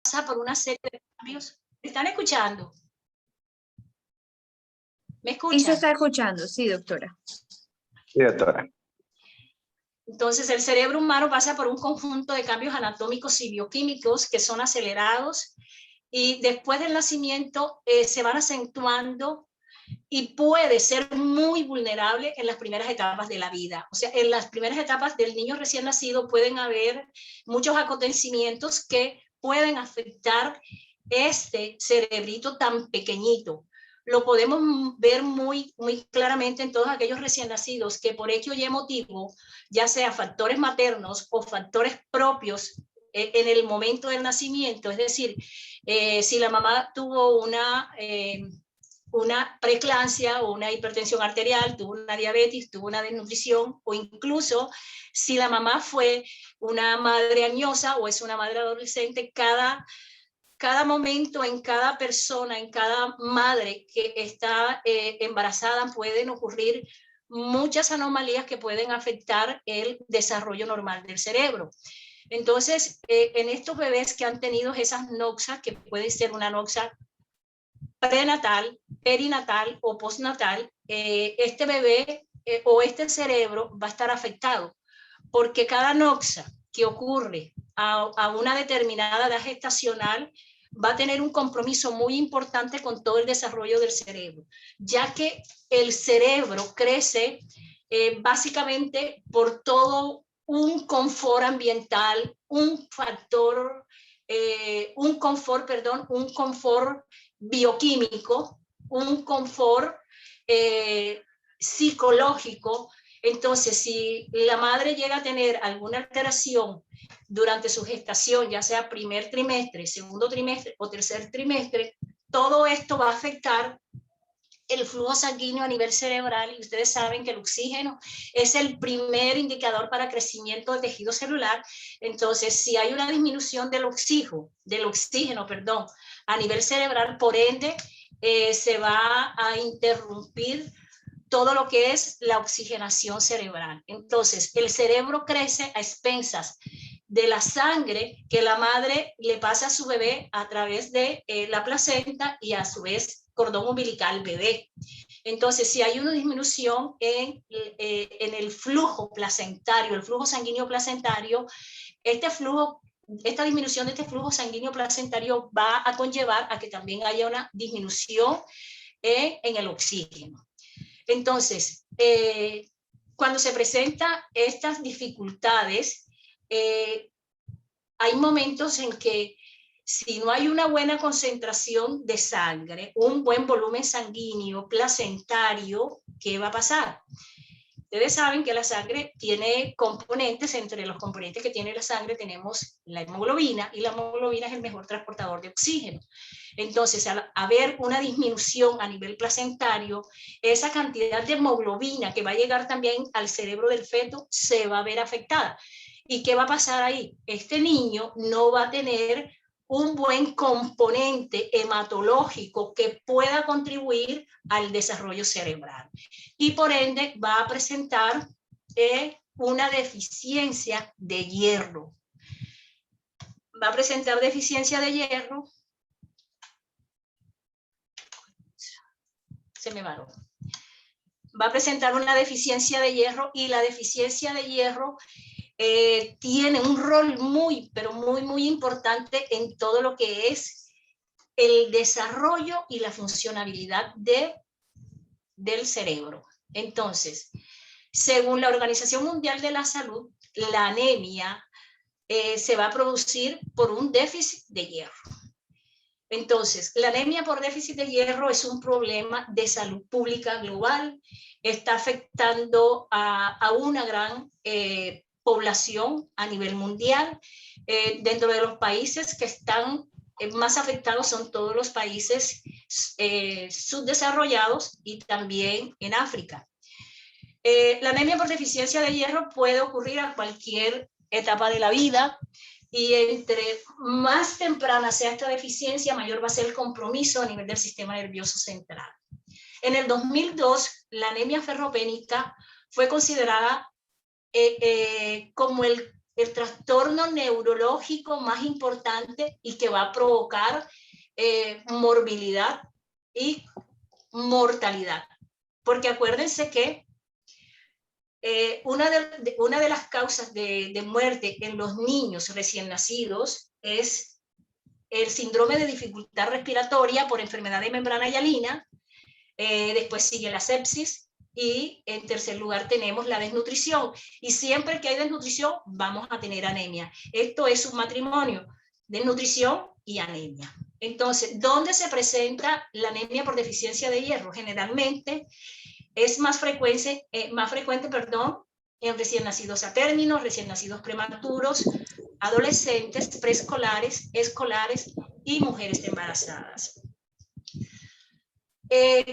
pasa por una serie de cambios. ¿Me están escuchando? ¿Me escuchan? Y se está escuchando, sí, doctora. Sí, doctora. Entonces, el cerebro humano pasa por un conjunto de cambios anatómicos y bioquímicos que son acelerados y después del nacimiento se van acentuando y puede ser muy vulnerable en las primeras etapas de la vida. O sea, en las primeras etapas del niño recién nacido pueden haber muchos acontecimientos que pueden afectar este cerebrito tan pequeñito. Lo podemos ver muy claramente en todos aquellos recién nacidos que por X o Y motivo, ya sea factores maternos o factores propios en el momento del nacimiento, es decir, si la mamá tuvo una preeclampsia o una hipertensión arterial, tuvo una diabetes, tuvo una desnutrición, o incluso si la mamá fue una madre añosa o es una madre adolescente, cada momento, en cada persona, en cada madre que está embarazada, pueden ocurrir muchas anomalías que pueden afectar el desarrollo normal del cerebro. Entonces, en estos bebés que han tenido esas noxas, que puede ser una noxa prenatal, perinatal o postnatal, este bebé o este cerebro va a estar afectado, porque cada noxa que ocurre a una determinada edad gestacional va a tener un compromiso muy importante con todo el desarrollo del cerebro, ya que el cerebro crece básicamente por todo un confort ambiental, un confort bioquímico, un confort psicológico. Entonces, si la madre llega a tener alguna alteración durante su gestación, ya sea primer trimestre, segundo trimestre o tercer trimestre, todo esto va a afectar el flujo sanguíneo a nivel cerebral, y ustedes saben que el oxígeno es el primer indicador para crecimiento de tejido celular. Entonces, si hay una disminución del oxígeno, a nivel cerebral, por ende, se va a interrumpir todo lo que es la oxigenación cerebral. Entonces, el cerebro crece a expensas de la sangre que la madre le pasa a su bebé a través de la placenta y a su vez cordón umbilical bebé. Entonces, si hay una disminución en el flujo placentario, el flujo sanguíneo placentario, esta disminución de este flujo sanguíneo placentario va a conllevar a que también haya una disminución en el oxígeno. Entonces, cuando se presentan estas dificultades, hay momentos en que si no hay una buena concentración de sangre, un buen volumen sanguíneo placentario, ¿qué va a pasar? Ustedes saben que la sangre tiene componentes. Entre los componentes que tiene la sangre tenemos la hemoglobina, y la hemoglobina es el mejor transportador de oxígeno. Entonces, al haber una disminución a nivel placentario, esa cantidad de hemoglobina que va a llegar también al cerebro del feto se va a ver afectada. ¿Y qué va a pasar ahí? Este niño no va a tener un buen componente hematológico que pueda contribuir al desarrollo cerebral, y por ende va a presentar una deficiencia de hierro. Va a presentar deficiencia de hierro. Se me varó. Va a presentar una deficiencia de hierro, y la deficiencia de hierro tiene un rol pero muy importante en todo lo que es el desarrollo y la funcionabilidad del cerebro. Entonces, según la Organización Mundial de la Salud, la anemia se va a producir por un déficit de hierro. Entonces, la anemia por déficit de hierro es un problema de salud pública global. Está afectando a una gran población a nivel mundial. Dentro de los países que están más afectados son todos los países subdesarrollados, y también en África. La anemia por deficiencia de hierro puede ocurrir a cualquier etapa de la vida, y entre más temprana sea esta deficiencia, mayor va a ser el compromiso a nivel del sistema nervioso central. En el 2002, la anemia ferropénica fue considerada como el el trastorno neurológico más importante y que va a provocar morbilidad y mortalidad. Porque acuérdense que una de las causas de muerte en los niños recién nacidos es el síndrome de dificultad respiratoria por enfermedad de membrana hialina, después sigue la sepsis y en tercer lugar tenemos la desnutrición. Y siempre que hay desnutrición vamos a tener anemia. Esto es un matrimonio, desnutrición y anemia. Entonces, ¿dónde se presenta la anemia por deficiencia de hierro? Generalmente es más frecuente, en recién nacidos a término, recién nacidos prematuros, adolescentes, preescolares, escolares y mujeres embarazadas.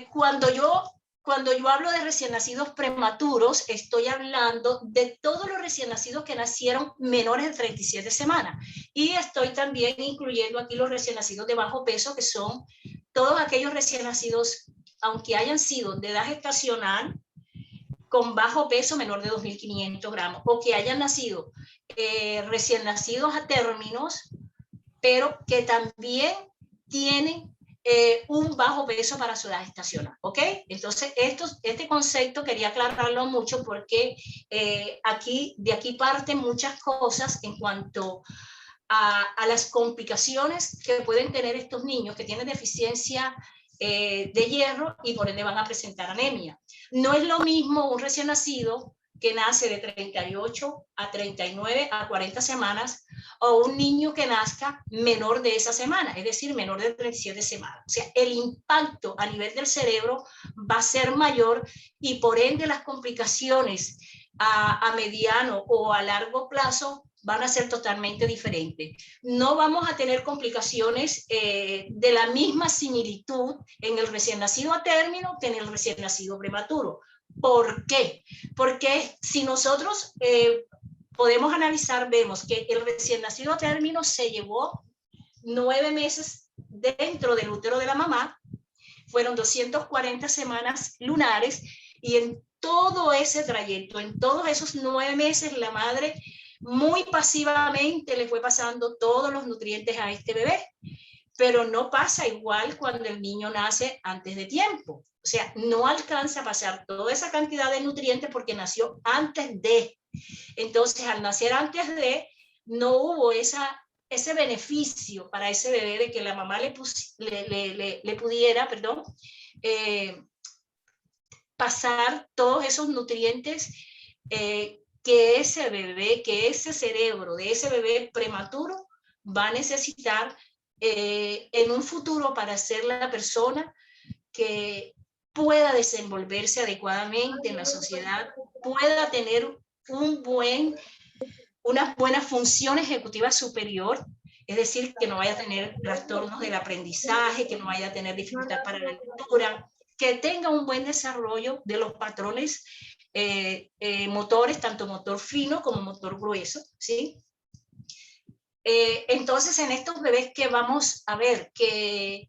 Cuando yo hablo de recién nacidos prematuros, estoy hablando de todos los recién nacidos que nacieron menores de 37 semanas. Y estoy también incluyendo aquí los recién nacidos de bajo peso, que son todos aquellos recién nacidos, aunque hayan sido de edad gestacional, con bajo peso menor de 2.500 gramos, o que hayan nacido recién nacidos a términos, pero que también tienen un bajo peso para su edad gestacional, ¿ok? Entonces, este concepto quería aclararlo mucho porque de aquí parten muchas cosas en cuanto a las complicaciones que pueden tener estos niños que tienen deficiencia de hierro y por ende van a presentar anemia. No es lo mismo un recién nacido que nace de 38 a 39 a 40 semanas o un niño que nazca menor de esa semana, es decir, menor de 37 semanas. O sea, el impacto a nivel del cerebro va a ser mayor y por ende las complicaciones a mediano o a largo plazo van a ser totalmente diferentes. No vamos a tener complicaciones de la misma similitud en el recién nacido a término que en el recién nacido prematuro. ¿Por qué? Porque si nosotros podemos analizar, vemos que el recién nacido a término se llevó 9 meses dentro del útero de la mamá, fueron 240 semanas lunares y en todo ese trayecto, en todos esos 9 meses, la madre muy pasivamente le fue pasando todos los nutrientes a este bebé, pero no pasa igual cuando el niño nace antes de tiempo. O sea, no alcanza a pasar toda esa cantidad de nutrientes porque nació antes de. Entonces, al nacer antes de, no hubo ese beneficio para ese bebé de que la mamá le pudiera, pasar todos esos nutrientes que ese bebé, que ese cerebro de ese bebé prematuro va a necesitar en un futuro para ser la persona que pueda desenvolverse adecuadamente en la sociedad, pueda tener una buena función ejecutiva superior, es decir, que no vaya a tener trastornos del aprendizaje, que no vaya a tener dificultad para la lectura, que tenga un buen desarrollo de los patrones motores, tanto motor fino como motor grueso, ¿sí? Entonces, en estos bebés que vamos a ver que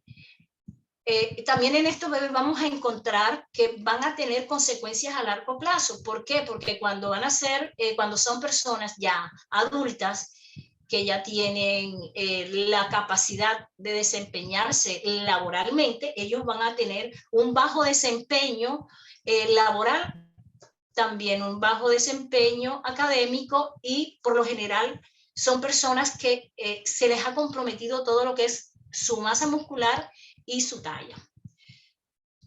también en estos bebés vamos a encontrar que van a tener consecuencias a largo plazo. ¿Por qué? Porque cuando van a ser, cuando son personas ya adultas, que ya tienen la capacidad de desempeñarse laboralmente, ellos van a tener un bajo desempeño laboral, también un bajo desempeño académico y por lo general son personas que se les ha comprometido todo lo que es su masa muscular y su talla.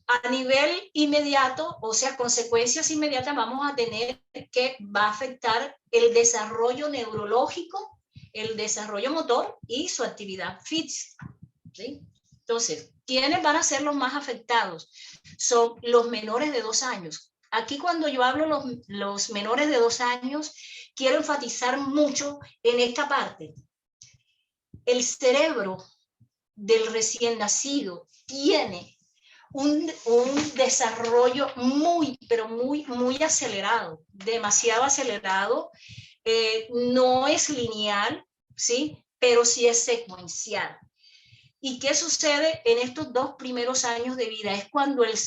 A nivel inmediato, o sea, consecuencias inmediatas, vamos a tener que va a afectar el desarrollo neurológico, el desarrollo motor y su actividad física, ¿sí? Entonces, ¿quiénes van a ser los más afectados? Son los menores de 2 años. Aquí cuando yo hablo los menores de 2 años, quiero enfatizar mucho en esta parte. El cerebro del recién nacido tiene un desarrollo muy, pero muy, muy acelerado, demasiado acelerado. No es lineal, ¿sí? Pero sí es secuencial. ¿Y qué sucede en estos 2 primeros años de vida? Es cuando el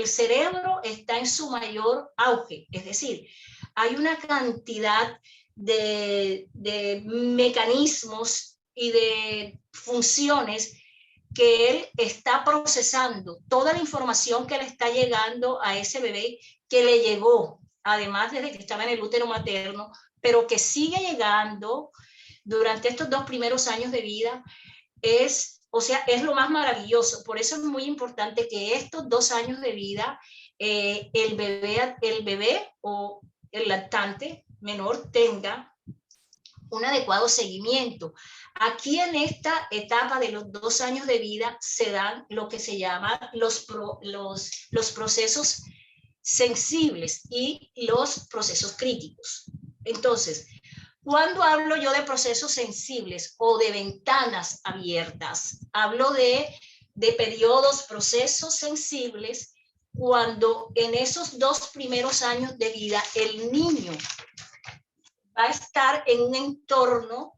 cerebro está en su mayor auge, es decir, hay una cantidad de mecanismos y de funciones que él está procesando, toda la información que le está llegando a ese bebé, que le llegó, además desde que estaba en el útero materno, pero que sigue llegando durante estos 2 primeros años de vida, es lo más maravilloso. Por eso es muy importante que estos 2 años de vida, el bebé o el lactante menor tenga un adecuado seguimiento. Aquí en esta etapa de los 2 años de vida se dan lo que se llama los procesos sensibles y los procesos críticos. Entonces, cuando hablo yo de procesos sensibles o de ventanas abiertas, hablo de periodos, procesos sensibles, cuando en esos 2 primeros años de vida el niño va a estar en un entorno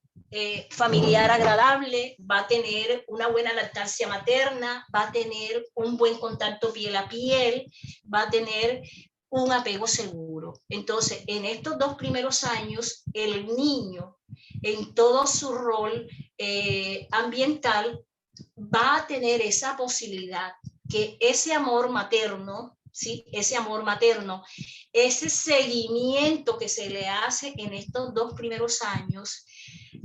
familiar agradable, va a tener una buena lactancia materna, va a tener un buen contacto piel a piel, va a tener un apego seguro. Entonces, en estos 2 primeros años, el niño, en todo su rol ambiental, va a tener esa posibilidad que ese amor materno, ¿sí? Ese amor materno, ese seguimiento que se le hace en estos 2 primeros años,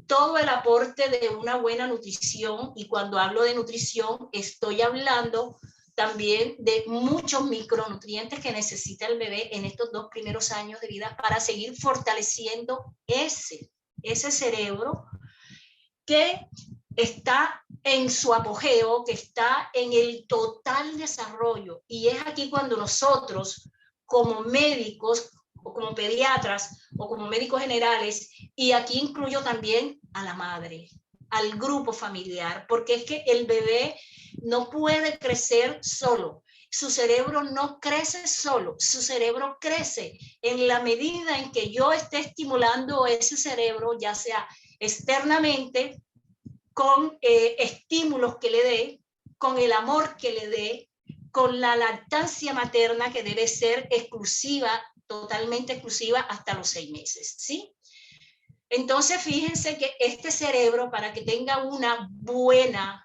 todo el aporte de una buena nutrición, y cuando hablo de nutrición estoy hablando también de muchos micronutrientes que necesita el bebé en estos 2 primeros años de vida para seguir fortaleciendo ese cerebro que está en su apogeo, que está en el total desarrollo. Y es aquí cuando nosotros, como médicos, o como pediatras, o como médicos generales, y aquí incluyo también a la madre, al grupo familiar, porque es que el bebé no puede crecer solo. Su cerebro no crece solo, su cerebro crece en la medida en que yo esté estimulando ese cerebro, ya sea externamente, con estímulos que le dé, con el amor que le dé, con la lactancia materna que debe ser exclusiva, totalmente exclusiva hasta los 6 meses, ¿sí? Entonces, fíjense que este cerebro, para que tenga una buena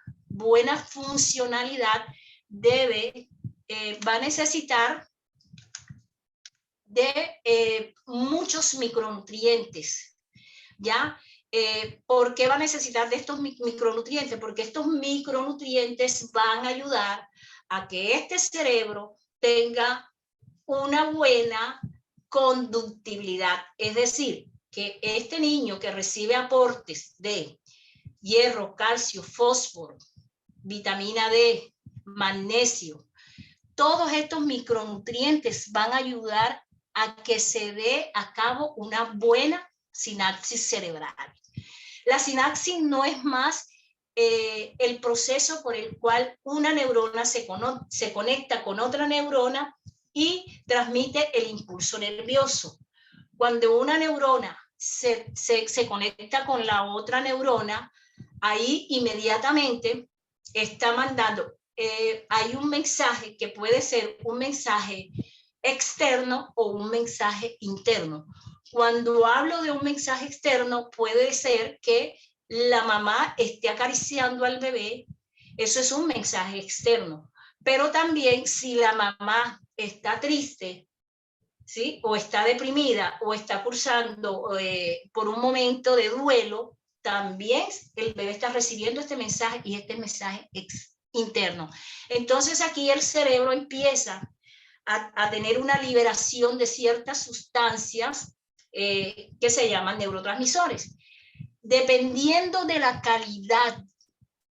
funcionalidad, va a necesitar de muchos micronutrientes, ¿ya? ¿Por qué va a necesitar de estos micronutrientes? Porque estos micronutrientes van a ayudar a que este cerebro tenga una buena conductibilidad. Es decir, que este niño que recibe aportes de hierro, calcio, fósforo, vitamina D, magnesio, todos estos micronutrientes van a ayudar a que se dé a cabo una buena sinapsis cerebral. La sinapsis no es más el proceso por el cual una neurona se conecta con otra neurona y transmite el impulso nervioso. Cuando una neurona se conecta con la otra neurona, ahí inmediatamente está mandando, hay un mensaje que puede ser un mensaje externo o un mensaje interno. Cuando hablo de un mensaje externo, puede ser que la mamá esté acariciando al bebé, eso es un mensaje externo. Pero también si la mamá está triste, ¿sí? O está deprimida o está cursando por un momento de duelo, también el bebé está recibiendo este mensaje y este mensaje interno. Entonces aquí el cerebro empieza a tener una liberación de ciertas sustancias que se llaman neurotransmisores. Dependiendo de la calidad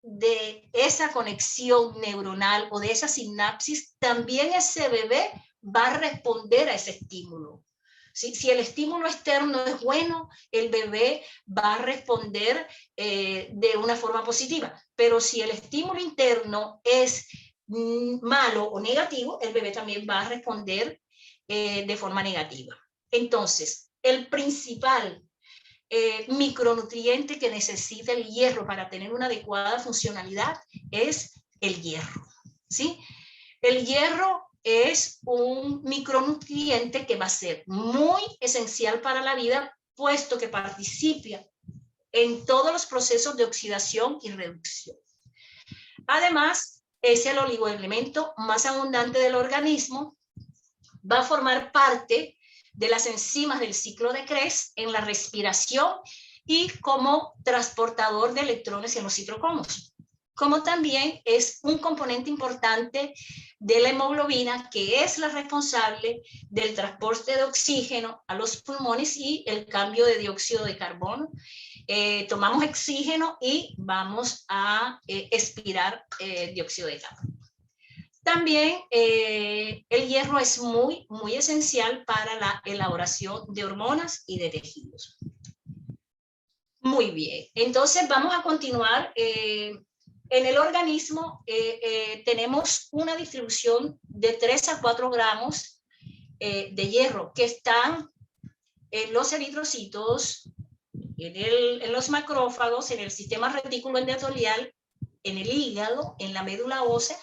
de esa conexión neuronal o de esa sinapsis, también ese bebé va a responder a ese estímulo. Si el estímulo externo es bueno, el bebé va a responder de una forma positiva. Pero si el estímulo interno es malo o negativo, el bebé también va a responder de forma negativa. Entonces, el principal micronutriente que necesita el hierro para tener una adecuada funcionalidad es el hierro, ¿sí? El hierro es un micronutriente que va a ser muy esencial para la vida puesto que participa en todos los procesos de oxidación y reducción. Además, es el oligoelemento más abundante del organismo, va a formar parte de las enzimas del ciclo de Krebs en la respiración y como transportador de electrones en los citocromos. Como también es un componente importante de la hemoglobina, que es la responsable del transporte de oxígeno a los pulmones y el cambio de dióxido de carbono. Tomamos oxígeno y vamos a expirar dióxido de carbono. También el hierro es muy esencial para la elaboración de hormonas y de tejidos. Muy bien, entonces vamos a continuar. En el organismo tenemos una distribución de 3 a 4 gramos de hierro que están en los eritrocitos, en los macrófagos, en el sistema retículo endotelial, en el hígado, en la médula ósea,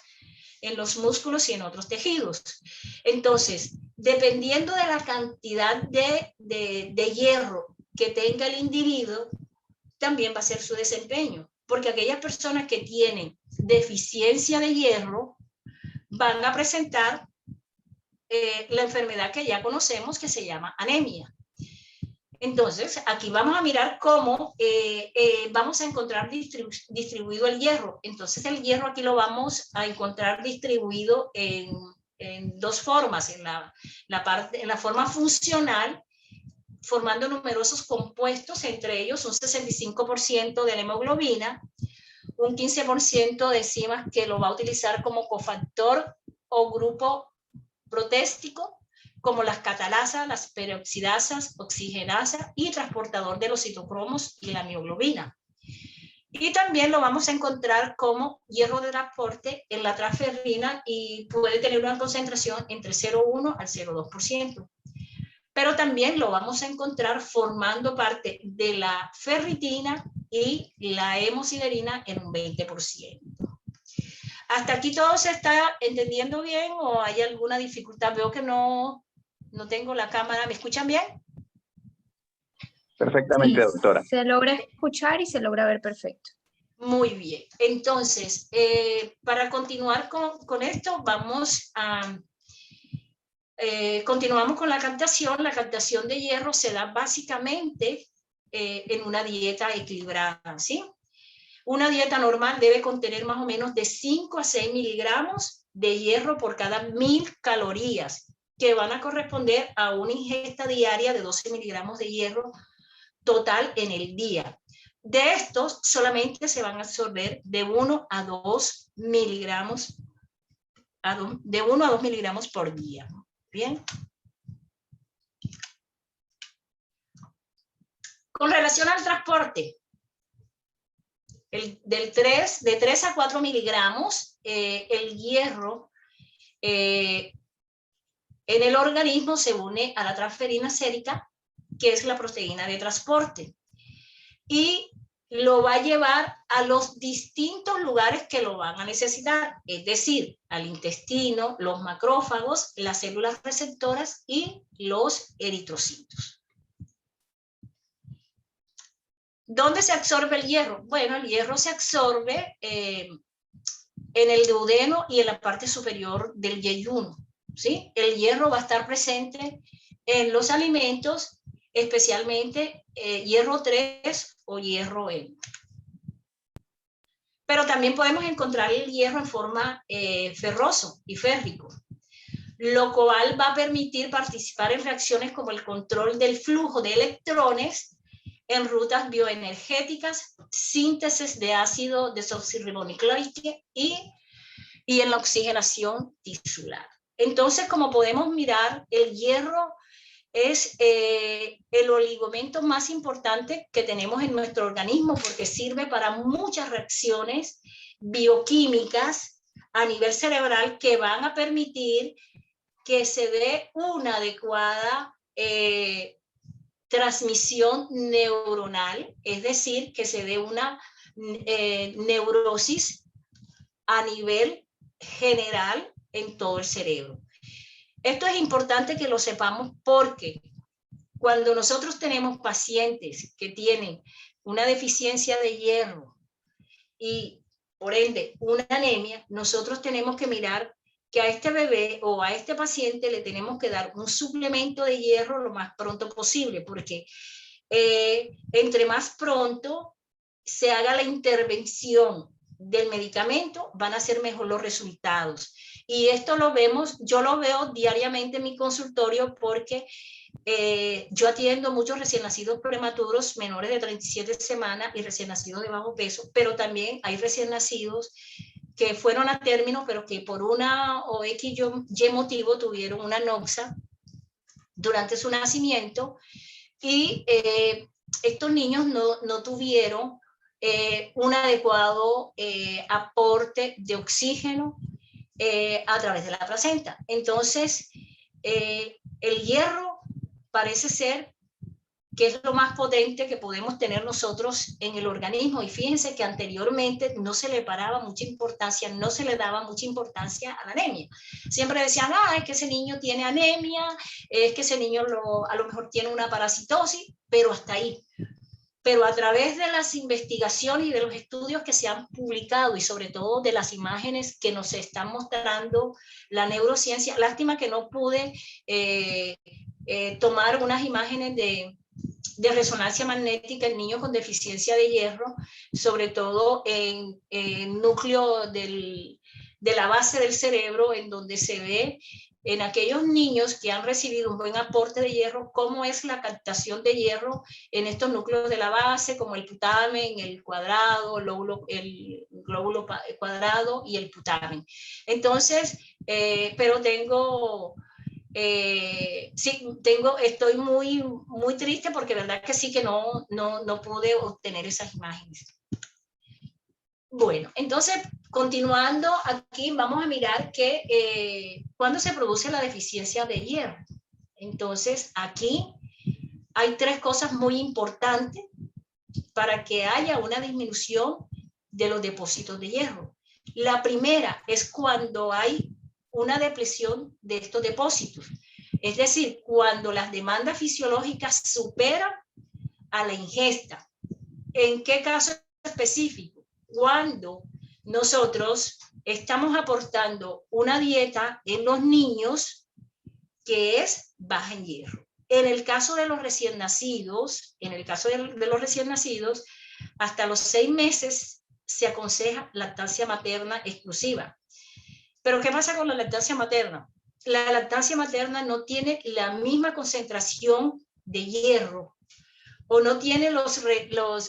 en los músculos y en otros tejidos. Entonces, dependiendo de la cantidad de hierro que tenga el individuo, también va a ser su desempeño, porque aquellas personas que tienen deficiencia de hierro van a presentar la enfermedad que ya conocemos, que se llama anemia. Entonces, aquí vamos a mirar cómo vamos a encontrar distribuido el hierro. Entonces, el hierro aquí lo vamos a encontrar distribuido en 2 formas. En la forma funcional, formando numerosos compuestos, entre ellos un 65% de la hemoglobina, un 15% de enzimas que lo va a utilizar como cofactor o grupo protéstico, como las catalasas, las peroxidasas, oxigenasas y transportador de los citocromos y la mioglobina. Y también lo vamos a encontrar como hierro de transporte en la transferrina y puede tener una concentración entre 0,1 al 0,2%. Pero también lo vamos a encontrar formando parte de la ferritina y la hemosiderina en un 20%. ¿Hasta aquí todo se está entendiendo bien o hay alguna dificultad? Veo que no tengo la cámara. ¿Me escuchan bien? Perfectamente, Sí, doctora. se logra escuchar y se logra ver perfecto. Muy bien. Entonces, para continuar con esto, vamos a... continuamos con la captación. La captación de hierro se da básicamente en una dieta equilibrada, ¿sí? Una dieta normal debe contener más o menos de 5 a 6 miligramos de hierro por cada 1000 calorías, que van a corresponder a una ingesta diaria de 12 miligramos de hierro total en el día. De estos, solamente se van a absorber de 1 a 2 miligramos, de 1 a 2 miligramos por día. Bien. Con relación al transporte, de 3 a 4 miligramos, el hierro en el organismo se une a la transferina sérica, que es la proteína de transporte, y lo va a llevar a los distintos lugares que lo van a necesitar, es decir, al intestino, los macrófagos, las células receptoras y los eritrocitos. ¿Dónde se absorbe el hierro? Bueno, el hierro se absorbe en el duodeno y en la parte superior del yeyuno, ¿sí? El hierro va a estar presente en los alimentos, especialmente hierro 3 o hierro N. Pero también podemos encontrar el hierro en forma ferroso y férrico, lo cual va a permitir participar en reacciones como el control del flujo de electrones en rutas bioenergéticas, síntesis de ácido desoxirribonucleico y en la oxigenación tisular. Entonces, como podemos mirar, el hierro es el oligomento más importante que tenemos en nuestro organismo porque sirve para muchas reacciones bioquímicas a nivel cerebral que van a permitir que se dé una adecuada transmisión neuronal, es decir, que se dé una neurosis a nivel general en todo el cerebro. Esto es importante que lo sepamos porque cuando nosotros tenemos pacientes que tienen una deficiencia de hierro y por ende una anemia, nosotros tenemos que mirar que a este bebé o a este paciente le tenemos que dar un suplemento de hierro lo más pronto posible, porque entre más pronto se haga la intervención del medicamento, van a ser mejor los resultados. Y esto lo vemos, yo lo veo diariamente en mi consultorio porque yo atiendo muchos recién nacidos prematuros menores de 37 semanas y recién nacidos de bajo peso, pero también hay recién nacidos que fueron a término, pero que por una o X Y motivo tuvieron una noxa durante su nacimiento y estos niños no tuvieron un adecuado aporte de oxígeno a través de la placenta. Entonces, el hierro parece ser que es lo más potente que podemos tener nosotros en el organismo. Y fíjense que anteriormente no se le paraba mucha importancia, no se le daba mucha importancia a la anemia. Siempre decían, es que ese niño tiene anemia, es que ese niño a lo mejor tiene una parasitosis, pero hasta ahí. Pero a través de las investigaciones y de los estudios que se han publicado y sobre todo de las imágenes que nos están mostrando la neurociencia, lástima que no pude tomar unas imágenes de resonancia magnética en niños con deficiencia de hierro, sobre todo en el núcleo de la base del cerebro, en donde se ve en aquellos niños que han recibido un buen aporte de hierro, cómo es la captación de hierro en estos núcleos de la base, como el putamen, el cuadrado, el glóbulo cuadrado y el putamen. Entonces, pero tengo... estoy muy triste porque verdad que sí que no pude obtener esas imágenes. Bueno, entonces, continuando aquí, vamos a mirar que cuando se produce la deficiencia de hierro. Entonces, aquí hay tres cosas muy importantes para que haya una disminución de los depósitos de hierro. La primera es cuando hay una depleción de estos depósitos. Es decir, cuando las demandas fisiológicas superan a la ingesta. ¿En qué caso específico? Cuando nosotros estamos aportando una dieta en los niños que es baja en hierro. En el caso de los recién nacidos, hasta los 6 meses se aconseja lactancia materna exclusiva. Pero ¿qué pasa con la lactancia materna? La lactancia materna no tiene la misma concentración de hierro o no tiene los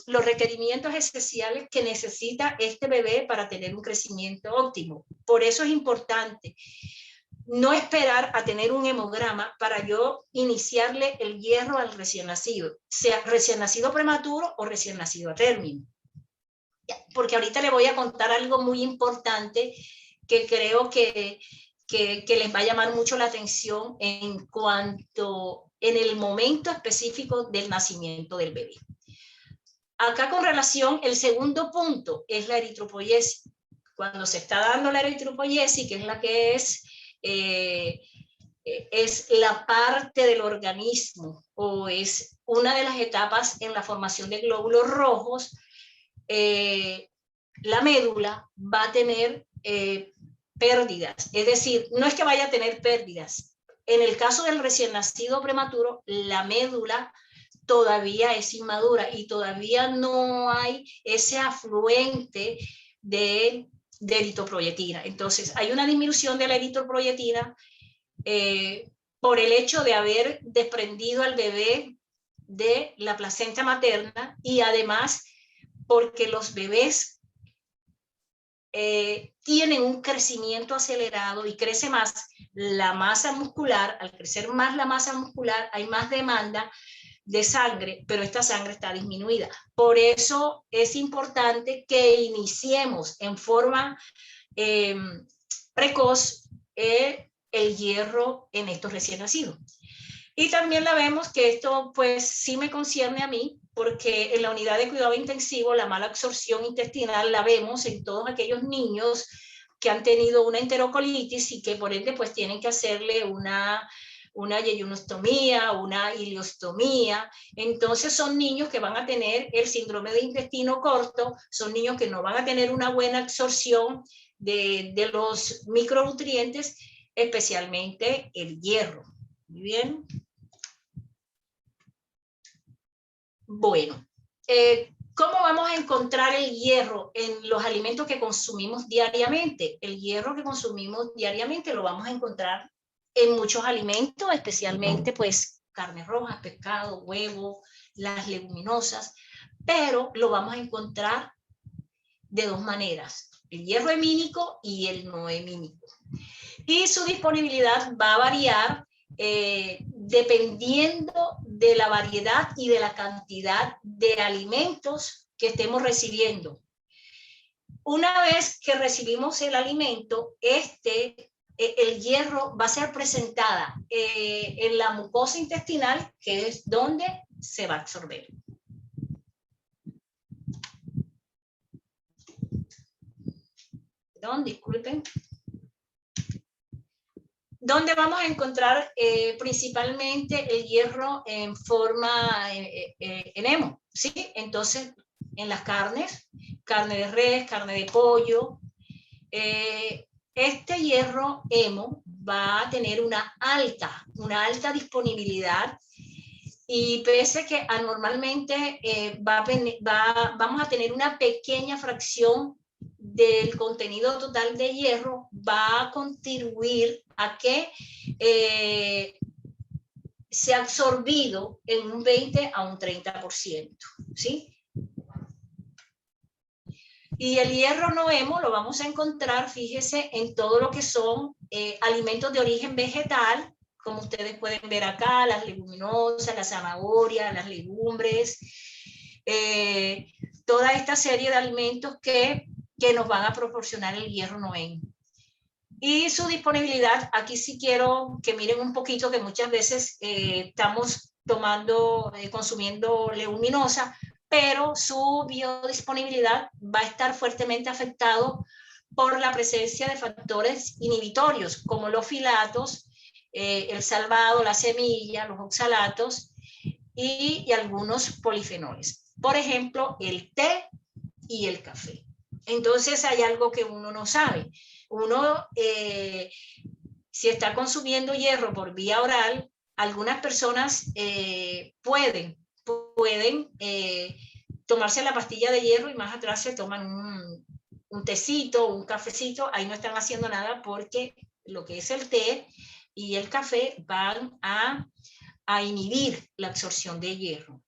requerimientos especiales que necesita este bebé para tener un crecimiento óptimo. Por eso es importante no esperar a tener un hemograma para yo iniciarle el hierro al recién nacido, sea recién nacido prematuro o recién nacido a término. Porque ahorita le voy a contar algo muy importante que creo que les va a llamar mucho la atención en el momento específico del nacimiento del bebé. Acá con relación, el segundo punto es la eritropoiesis. Cuando se está dando la eritropoiesis, que es la que es la parte del organismo o es una de las etapas en la formación de glóbulos rojos, la médula va a tener pérdidas, es decir, no es que vaya a tener pérdidas. En el caso del recién nacido prematuro, la médula todavía es inmadura y todavía no hay ese afluente de eritropoyetina. Entonces, hay una disminución de la eritropoyetina por el hecho de haber desprendido al bebé de la placenta materna y además porque los bebés tienen un crecimiento acelerado y crece más la masa muscular. Al crecer más la masa muscular hay más demanda de sangre, pero esta sangre está disminuida. Por eso es importante que iniciemos en forma precoz el hierro en estos recién nacidos. Y también la vemos que esto pues sí me concierne a mí, porque en la unidad de cuidado intensivo la mala absorción intestinal la vemos en todos aquellos niños que han tenido una enterocolitis y que por ende pues tienen que hacerle una una yeyunostomía, una ileostomía. Entonces son niños que van a tener el síndrome de intestino corto, son niños que no van a tener una buena absorción de los micronutrientes, especialmente el hierro. Muy bien. Bueno, ¿cómo vamos a encontrar el hierro en los alimentos que consumimos diariamente? El hierro que consumimos diariamente lo vamos a encontrar en muchos alimentos, especialmente pues carnes rojas, pescado, huevo, las leguminosas, pero lo vamos a encontrar de dos maneras, el hierro hemínico y el no hemínico. Y su disponibilidad va a variar dependiendo de la variedad y de la cantidad de alimentos que estemos recibiendo. Una vez que recibimos el alimento, el hierro va a ser presentada en la mucosa intestinal, que es donde se va a absorber. Perdón, disculpen. ¿Dónde vamos a encontrar principalmente el hierro en forma en hemo? ¿Sí? Entonces, en las carnes, carne de res, carne de pollo. Este hierro hemo va a tener una alta disponibilidad, y pese que anormalmente vamos a tener una pequeña fracción del contenido total de hierro, va a contribuir a que sea absorbido en un 20 a un 30%, ¿sí? Y el hierro no hemo lo vamos a encontrar, fíjese, en todo lo que son alimentos de origen vegetal, como ustedes pueden ver acá, las leguminosas, la zanahoria, las legumbres, toda esta serie de alimentos que nos van a proporcionar el hierro no hemo. Y su disponibilidad, aquí sí quiero que miren un poquito, que muchas veces estamos consumiendo leguminosa, pero su biodisponibilidad va a estar fuertemente afectado por la presencia de factores inhibitorios, como los filatos, el salvado, la semilla, los oxalatos y algunos polifenoles. Por ejemplo, el té y el café. Entonces hay algo que uno no sabe. Uno, si está consumiendo hierro por vía oral, algunas personas pueden tomarse la pastilla de hierro y más atrás se toman un tecito, un cafecito. Ahí no están haciendo nada, porque lo que es el té y el café van a inhibir la absorción de hierro.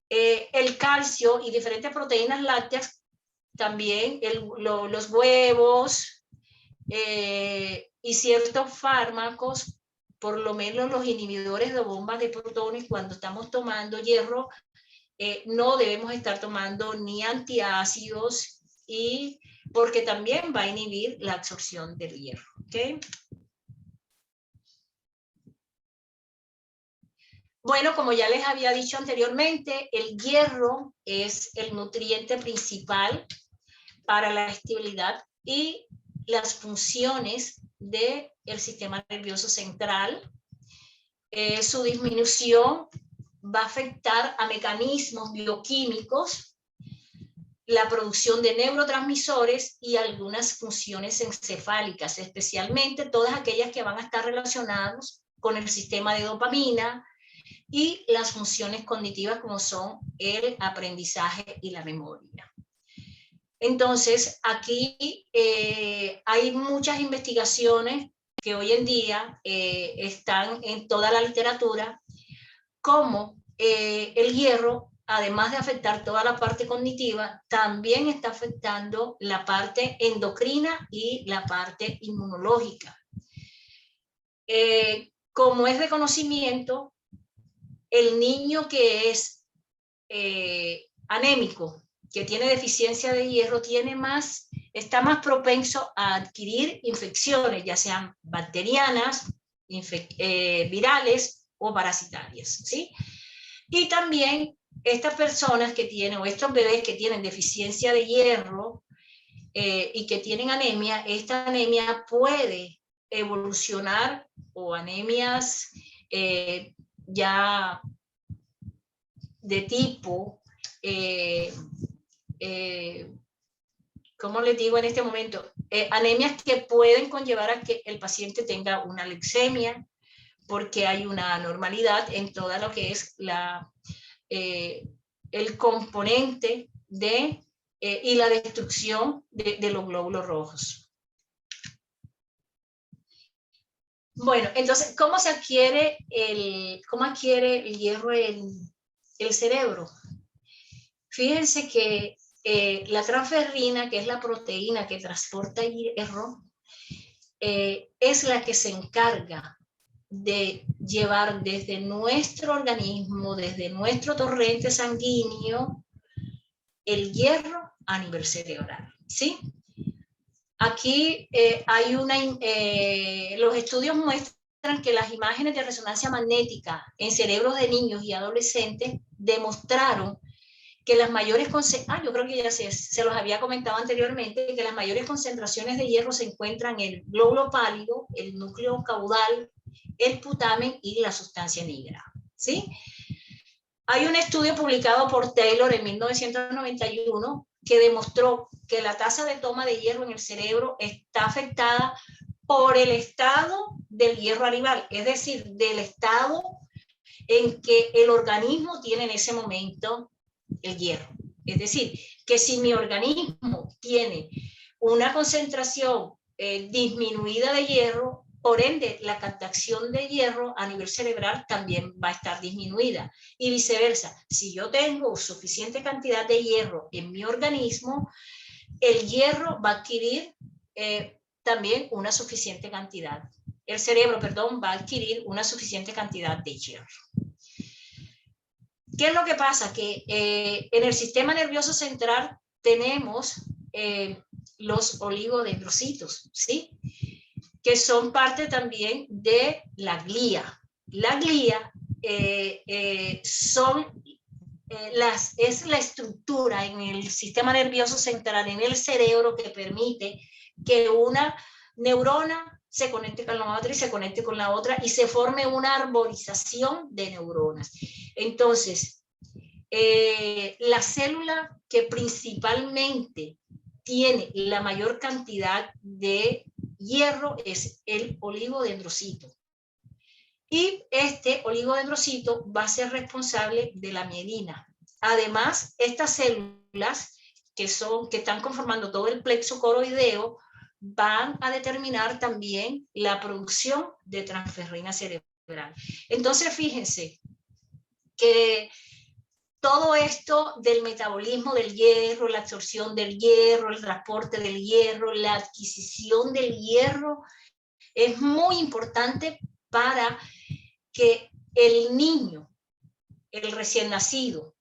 El calcio y diferentes proteínas lácteas, también los huevos y ciertos fármacos, por lo menos los inhibidores de bombas de protones, cuando estamos tomando hierro, no debemos estar tomando ni antiácidos, y porque también va a inhibir la absorción del hierro. ¿Okay? Bueno, como ya les había dicho anteriormente, el hierro es el nutriente principal para la estabilidad y las funciones del sistema nervioso central. Su disminución va a afectar a mecanismos bioquímicos, la producción de neurotransmisores y algunas funciones encefálicas, especialmente todas aquellas que van a estar relacionadas con el sistema de dopamina y las funciones cognitivas, como son el aprendizaje y la memoria. Entonces, aquí hay muchas investigaciones que hoy en día están en toda la literatura, como el hierro, además de afectar toda la parte cognitiva, también está afectando la parte endocrina y la parte inmunológica. Como es de conocimiento, el niño que es anémico, que tiene deficiencia de hierro, está más propenso a adquirir infecciones, ya sean bacterianas, virales o parasitarias, ¿sí? Y también estas personas que tienen, o estos bebés que tienen deficiencia de hierro y que tienen anemia, esta anemia puede evolucionar o anemias ya de tipo, ¿cómo les digo en este momento? Anemias que pueden conllevar a que el paciente tenga una leucemia, porque hay una anormalidad en toda lo que es el componente y la destrucción de los glóbulos rojos. Bueno, entonces, ¿cómo adquiere el hierro en el cerebro? Fíjense que la transferrina, que es la proteína que transporta hierro, es la que se encarga de llevar desde nuestro organismo, desde nuestro torrente sanguíneo, el hierro a nivel cerebral, ¿sí? Aquí los estudios muestran que las imágenes de resonancia magnética en cerebros de niños y adolescentes demostraron que las mayores yo creo que ya se los había comentado anteriormente, que las mayores concentraciones de hierro se encuentran en el glóbulo pálido, el núcleo caudal, el putamen y la sustancia negra, ¿sí? Hay un estudio publicado por Taylor en 1991 que demostró que la tasa de toma de hierro en el cerebro está afectada por el estado del hierro animal, es decir, del estado en que el organismo tiene en ese momento el hierro. Es decir, que si mi organismo tiene una concentración disminuida de hierro, por ende, la captación de hierro a nivel cerebral también va a estar disminuida. Y viceversa, si yo tengo suficiente cantidad de hierro en mi organismo, el hierro va a adquirir también una suficiente cantidad. El cerebro, perdón, va a adquirir una suficiente cantidad de hierro. ¿Qué es lo que pasa? Que en el sistema nervioso central tenemos los oligodendrocitos, ¿sí? Que son parte también de la glía. La glía es la estructura en el sistema nervioso central, en el cerebro, que permite que una neurona se conecte con la otra y se conecte con la otra y se forme una arborización de neuronas. Entonces, la célula que principalmente tiene la mayor cantidad de hierro es el oligodendrocito. Y este oligodendrocito va a ser responsable de la mielina. Además, estas células que están conformando todo el plexo coroideo van a determinar también la producción de transferrina cerebral. Entonces, fíjense que todo esto del metabolismo del hierro, la absorción del hierro, el transporte del hierro, la adquisición del hierro, es muy importante para que el niño, el recién nacido,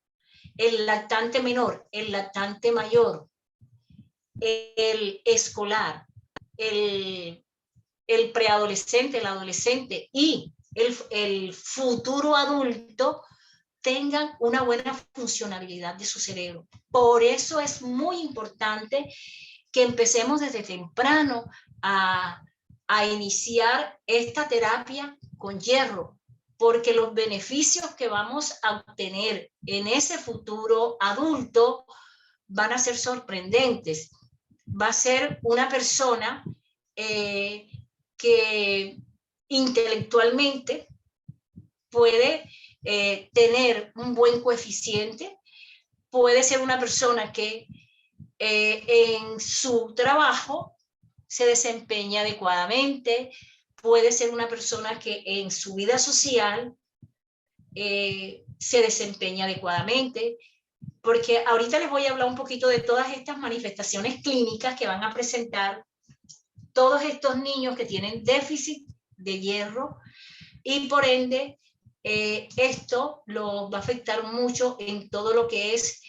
el lactante menor, el lactante mayor, el escolar, el preadolescente, el adolescente y el futuro adulto tengan una buena funcionalidad de su cerebro. Por eso es muy importante que empecemos desde temprano a iniciar esta terapia con hierro, porque los beneficios que vamos a obtener en ese futuro adulto van a ser sorprendentes. Va a ser una persona que intelectualmente puede tener un buen coeficiente, puede ser una persona que en su trabajo se desempeña adecuadamente, puede ser una persona que en su vida social se desempeña adecuadamente, porque ahorita les voy a hablar un poquito de todas estas manifestaciones clínicas que van a presentar todos estos niños que tienen déficit de hierro y por ende esto los va a afectar mucho en todo lo que es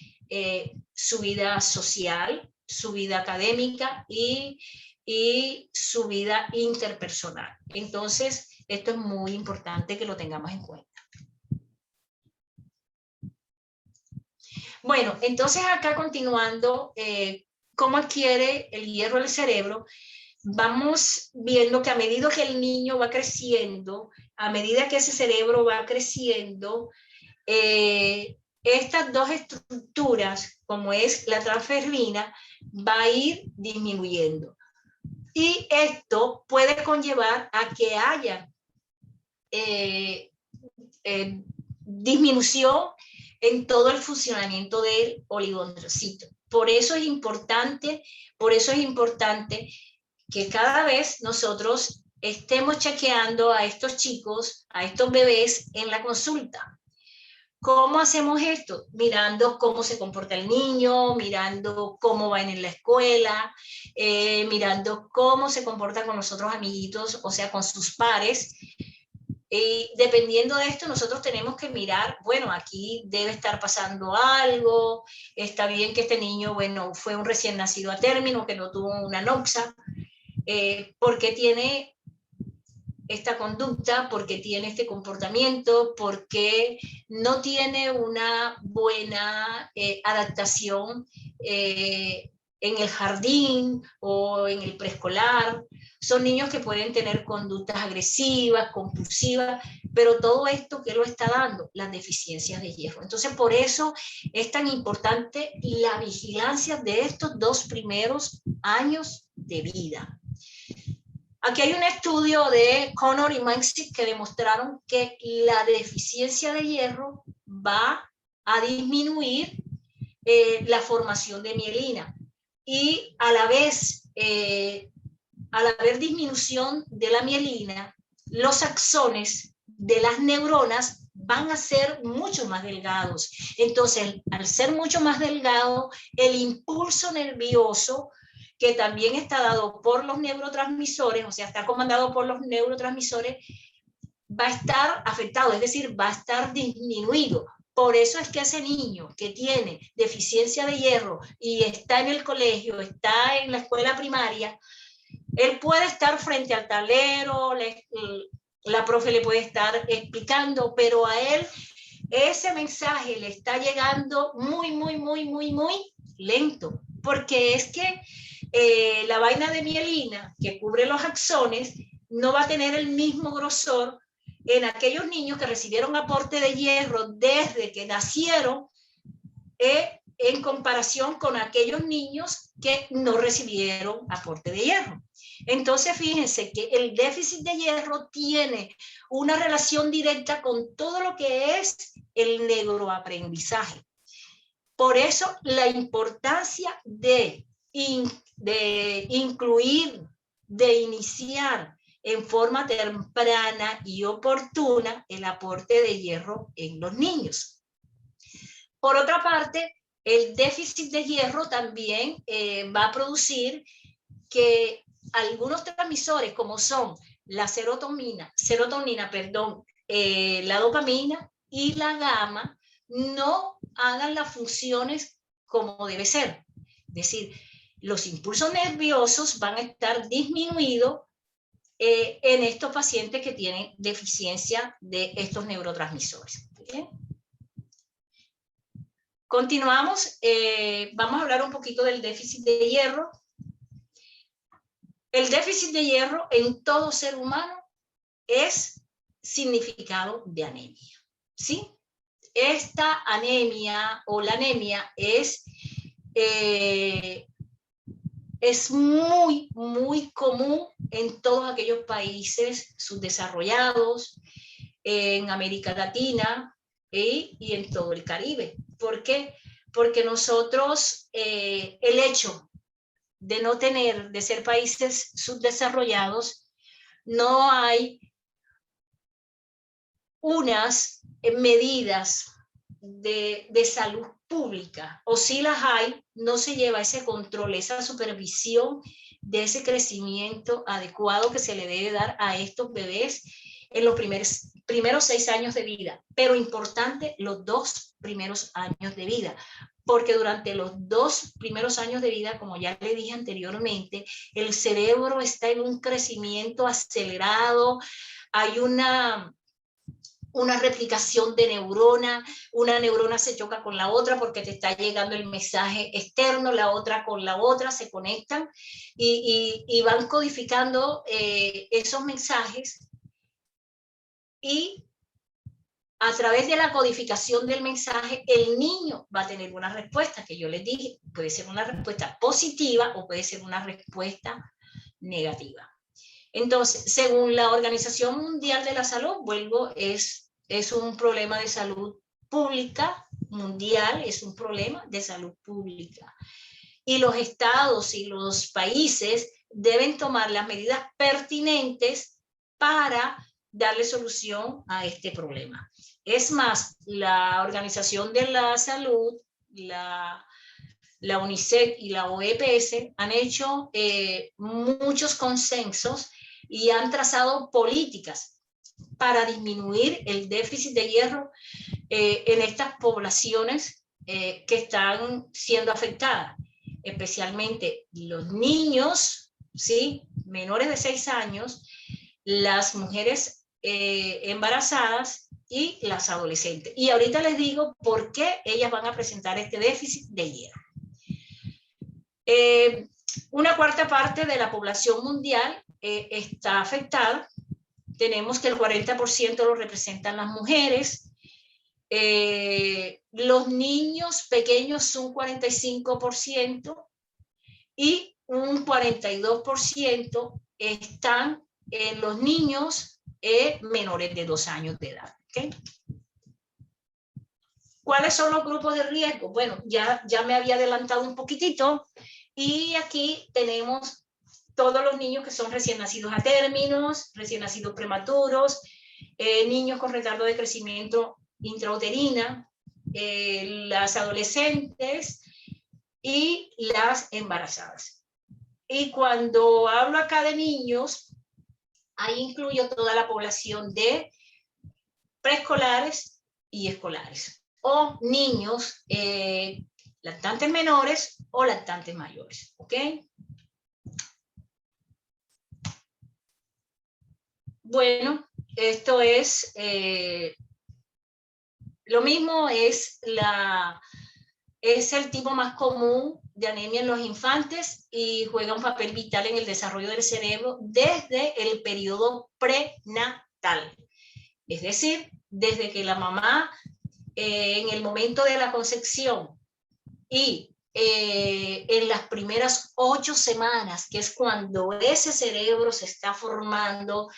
su vida social, su vida académica y su vida interpersonal. Entonces, esto es muy importante que lo tengamos en cuenta. Bueno, entonces acá continuando, ¿cómo adquiere el hierro el cerebro? vamos viendo que a medida que el niño va creciendo, a medida que ese cerebro va creciendo, estas dos estructuras, como es la transferrina, va a ir disminuyendo. Y esto puede conllevar a que haya disminución en todo el funcionamiento del oligodendrocito. Por eso es importante que cada vez nosotros estemos chequeando a estos chicos, a estos bebés en la consulta. ¿Cómo hacemos esto? Mirando cómo se comporta el niño, mirando cómo va en la escuela, mirando cómo se comporta con los otros amiguitos, o sea, con sus pares. Y dependiendo de esto, nosotros tenemos que mirar, bueno, aquí debe estar pasando algo, está bien que este niño, bueno, fue un recién nacido a término, que no tuvo una noxa, porque tiene esta conducta, porque tiene este comportamiento, porque no tiene una buena adaptación en el jardín o en el preescolar. Son niños que pueden tener conductas agresivas, compulsivas, pero todo esto, ¿qué lo está dando? Las deficiencias de hierro. Entonces, por eso es tan importante la vigilancia de estos 2 primeros años de vida. Aquí hay un estudio de Connor y Mansick que demostraron que la deficiencia de hierro va a disminuir la formación de mielina. Y a la vez, al haber disminución de la mielina, los axones de las neuronas van a ser mucho más delgados. Entonces, al ser mucho más delgado, el impulso nervioso, que también está dado por los neurotransmisores, o sea, está comandado por los neurotransmisores, va a estar afectado, es decir, va a estar disminuido. Por eso es que ese niño que tiene deficiencia de hierro y está en el colegio, está en la escuela primaria, él puede estar frente al tablero, la profe le puede estar explicando, pero a él ese mensaje le está llegando muy lento, porque es que la vaina de mielina que cubre los axones no va a tener el mismo grosor en aquellos niños que recibieron aporte de hierro desde que nacieron, en comparación con aquellos niños que no recibieron aporte de hierro. Entonces, fíjense que el déficit de hierro tiene una relación directa con todo lo que es el neuroaprendizaje. Por eso, la importancia de incluir, de iniciar en forma temprana y oportuna el aporte de hierro en los niños. Por otra parte, el déficit de hierro también va a producir que algunos transmisores, como son la la dopamina y la gama, no hagan las funciones como debe ser. Es decir, los impulsos nerviosos van a estar disminuidos en estos pacientes que tienen deficiencia de estos neurotransmisores. ¿Okay? Continuamos, vamos a hablar un poquito del déficit de hierro. El déficit de hierro en todo ser humano es significado de anemia, ¿sí? Esta anemia o la anemia es muy común en todos aquellos países subdesarrollados, en América Latina y en todo el Caribe. ¿Por qué? Porque nosotros, el hecho de no tener, de ser países subdesarrollados, no hay unas medidas de salud pública, o si las hay, no se lleva ese control, esa supervisión de ese crecimiento adecuado que se le debe dar a estos bebés en los primeros 6 años de vida, pero importante, los 2 primeros años de vida, porque durante los 2 primeros años de vida, como ya le dije anteriormente, el cerebro está en un crecimiento acelerado, hay una una replicación de neurona, una neurona se choca con la otra porque te está llegando el mensaje externo, la otra con la otra se conectan y van codificando esos mensajes, y a través de la codificación del mensaje, el niño va a tener una respuesta que yo les dije, puede ser una respuesta positiva o puede ser una respuesta negativa. Entonces, según la Organización Mundial de la Salud, vuelvo, es un problema de salud pública mundial, es un problema de salud pública. Y los estados y los países deben tomar las medidas pertinentes para darle solución a este problema. Es más, la Organización de la Salud, la UNICEF y la OEPS han hecho muchos consensos y han trazado políticas para disminuir el déficit de hierro en estas poblaciones que están siendo afectadas, especialmente los niños, ¿sí?, menores de 6 años, las mujeres embarazadas y las adolescentes. Y ahorita les digo por qué ellas van a presentar este déficit de hierro. Una cuarta parte de la población mundial está afectada. Tenemos que el 40% lo representan las mujeres. Los niños pequeños son 45% y un 42% están en los niños menores de 2 años de edad. ¿Okay? ¿Cuáles son los grupos de riesgo? Bueno, ya me había adelantado un poquitito. Y aquí tenemos todos los niños que son recién nacidos a términos, recién nacidos prematuros, niños con retardo de crecimiento intrauterina, las adolescentes y las embarazadas. Y cuando hablo acá de niños, ahí incluyo toda la población de preescolares y escolares, o niños lactantes menores o lactantes mayores, ¿ok? Bueno, esto es lo mismo, es el tipo más común de anemia en los infantes y juega un papel vital en el desarrollo del cerebro desde el periodo prenatal, es decir, desde que la mamá en el momento de la concepción y en las primeras 8 semanas, que es cuando ese cerebro se está formando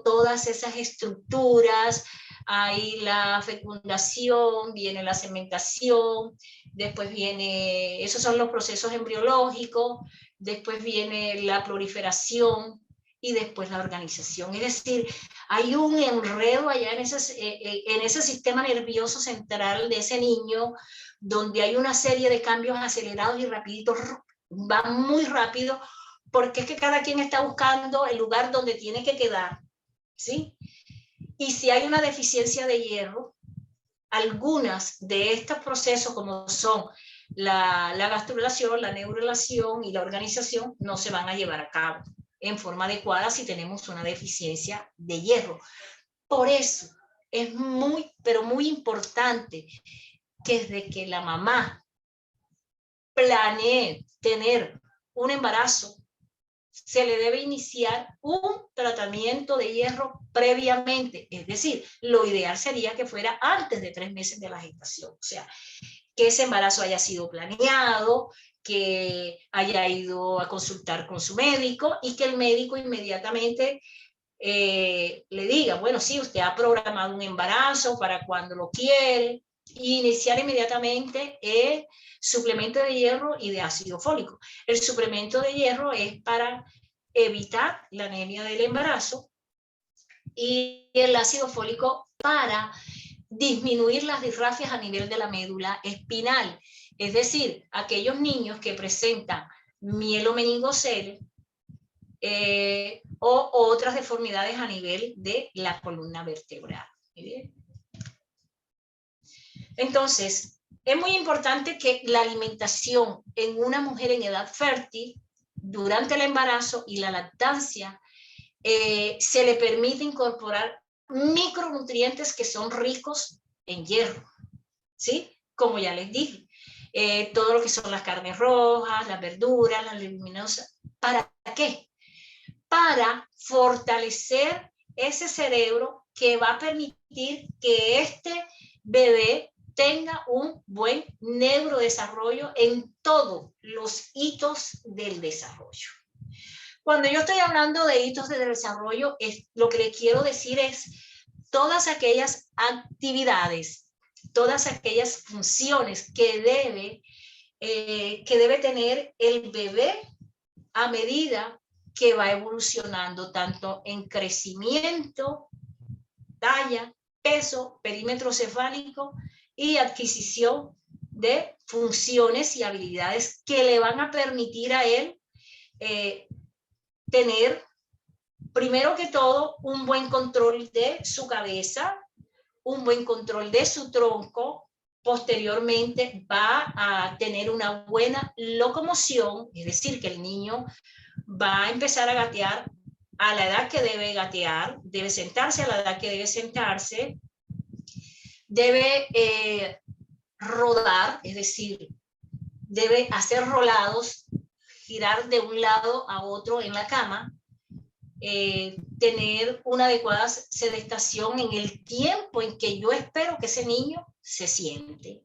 todas esas estructuras, hay la fecundación, viene la sementación, después viene, esos son los procesos embriológicos, después viene la proliferación y después la organización. Es decir, hay un enredo allá en ese sistema nervioso central de ese niño, donde hay una serie de cambios acelerados y rapiditos, van muy rápido, porque es que cada quien está buscando el lugar donde tiene que quedar, ¿sí? Y si hay una deficiencia de hierro, algunas de estos procesos, como son la gastrulación, la neurulación y la organización, no se van a llevar a cabo en forma adecuada si tenemos una deficiencia de hierro. Por eso es muy, pero muy importante que desde que la mamá planee tener un embarazo, se le debe iniciar un tratamiento de hierro previamente. Es decir, lo ideal sería que fuera antes de 3 meses de la gestación. O sea, que ese embarazo haya sido planeado, que haya ido a consultar con su médico y que el médico inmediatamente le diga, bueno, sí, usted ha programado un embarazo para cuando lo quiere, y iniciar inmediatamente el suplemento de hierro y de ácido fólico. El suplemento de hierro es para evitar la anemia del embarazo y el ácido fólico para disminuir las disrafias a nivel de la médula espinal. Es decir, aquellos niños que presentan mielomeningocele o otras deformidades a nivel de la columna vertebral. ¿Bien? Entonces, es muy importante que la alimentación en una mujer en edad fértil, durante el embarazo y la lactancia, se le permite incorporar micronutrientes que son ricos en hierro, ¿sí? Como ya les dije, todo lo que son las carnes rojas, las verduras, las leguminosas. ¿Para qué? Para fortalecer ese cerebro que va a permitir que este bebé tenga un buen neurodesarrollo en todos los hitos del desarrollo. Cuando yo estoy hablando de hitos de desarrollo, lo que le quiero decir es todas aquellas actividades, todas aquellas funciones que debe tener el bebé a medida que va evolucionando, tanto en crecimiento, talla, peso, perímetro cefálico y adquisición de funciones y habilidades que le van a permitir a él tener, primero que todo, un buen control de su cabeza, un buen control de su tronco. Posteriormente va a tener una buena locomoción, es decir, que el niño va a empezar a gatear a la edad que debe gatear, debe sentarse a la edad que debe sentarse, debe rodar, es decir, debe hacer rolados, girar de un lado a otro en la cama, tener una adecuada sedestación en el tiempo en que yo espero que ese niño se siente,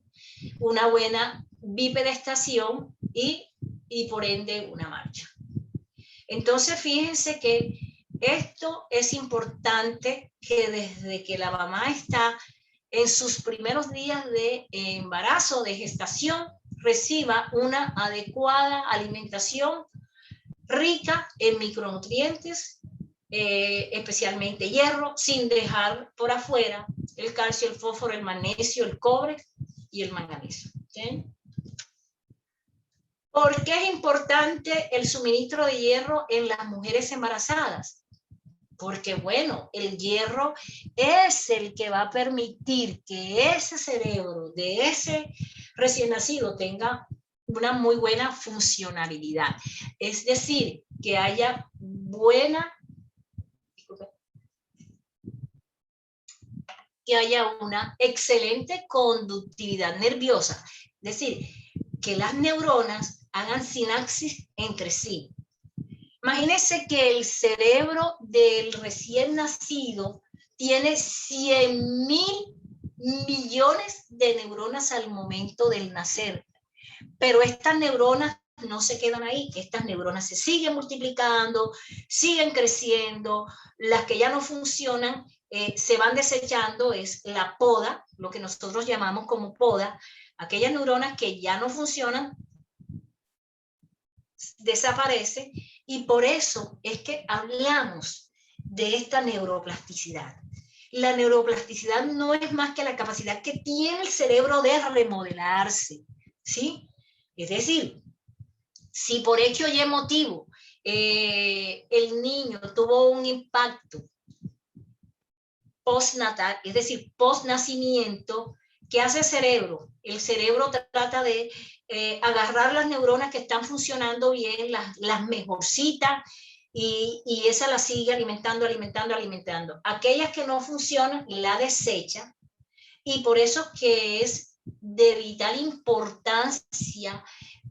una buena bipedestación y por ende una marcha. Entonces, fíjense que esto es importante, que desde que la mamá está en sus primeros días de embarazo, de gestación, reciba una adecuada alimentación rica en micronutrientes, especialmente hierro, sin dejar por afuera el calcio, el fósforo, el magnesio, el cobre y el manganeso. ¿Okay? ¿Por qué es importante el suministro de hierro en las mujeres embarazadas? Porque, bueno, el hierro es el que va a permitir que ese cerebro de ese recién nacido tenga una muy buena funcionalidad. Es decir, que haya una excelente conductividad nerviosa. Es decir, que las neuronas hagan sinapsis entre sí. Imagínense que el cerebro del recién nacido tiene 100.000 millones de neuronas al momento del nacer, pero estas neuronas no se quedan ahí, estas neuronas se siguen multiplicando, siguen creciendo, las que ya no funcionan se van desechando, es la poda, lo que nosotros llamamos como poda, aquellas neuronas que ya no funcionan desaparecen, y por eso es que hablamos de esta neuroplasticidad. La neuroplasticidad no es más que la capacidad que tiene el cerebro de remodelarse, ¿sí? Es decir, si por hecho y motivo el niño tuvo un impacto postnatal, es decir, postnacimiento, ¿qué hace el cerebro? El cerebro trata de agarrar las neuronas que están funcionando bien, las mejorcitas, y esa la sigue alimentando. Aquellas que no funcionan, la desecha, y por eso que es de vital importancia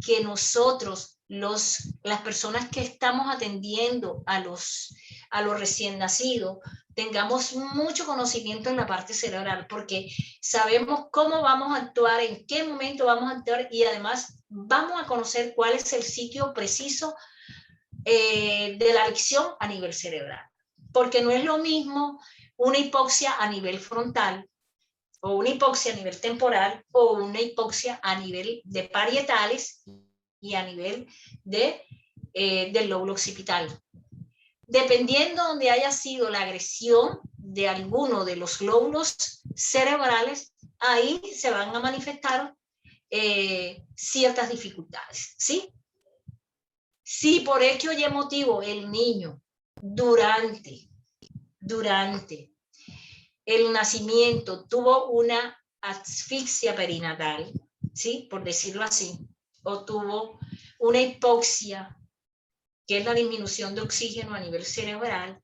que nosotros, las personas que estamos atendiendo a los recién nacidos, tengamos mucho conocimiento en la parte cerebral, porque sabemos cómo vamos a actuar, en qué momento vamos a actuar, y además vamos a conocer cuál es el sitio preciso de la lección a nivel cerebral. Porque no es lo mismo una hipoxia a nivel frontal, o una hipoxia a nivel temporal, o una hipoxia a nivel de parietales y a nivel del lóbulo occipital. Dependiendo de donde haya sido la agresión de alguno de los glóbulos cerebrales, ahí se van a manifestar ciertas dificultades, ¿sí? Si por hecho y motivo el niño durante el nacimiento tuvo una asfixia perinatal, ¿sí? Por decirlo así, o tuvo una hipoxia, que es la disminución de oxígeno a nivel cerebral,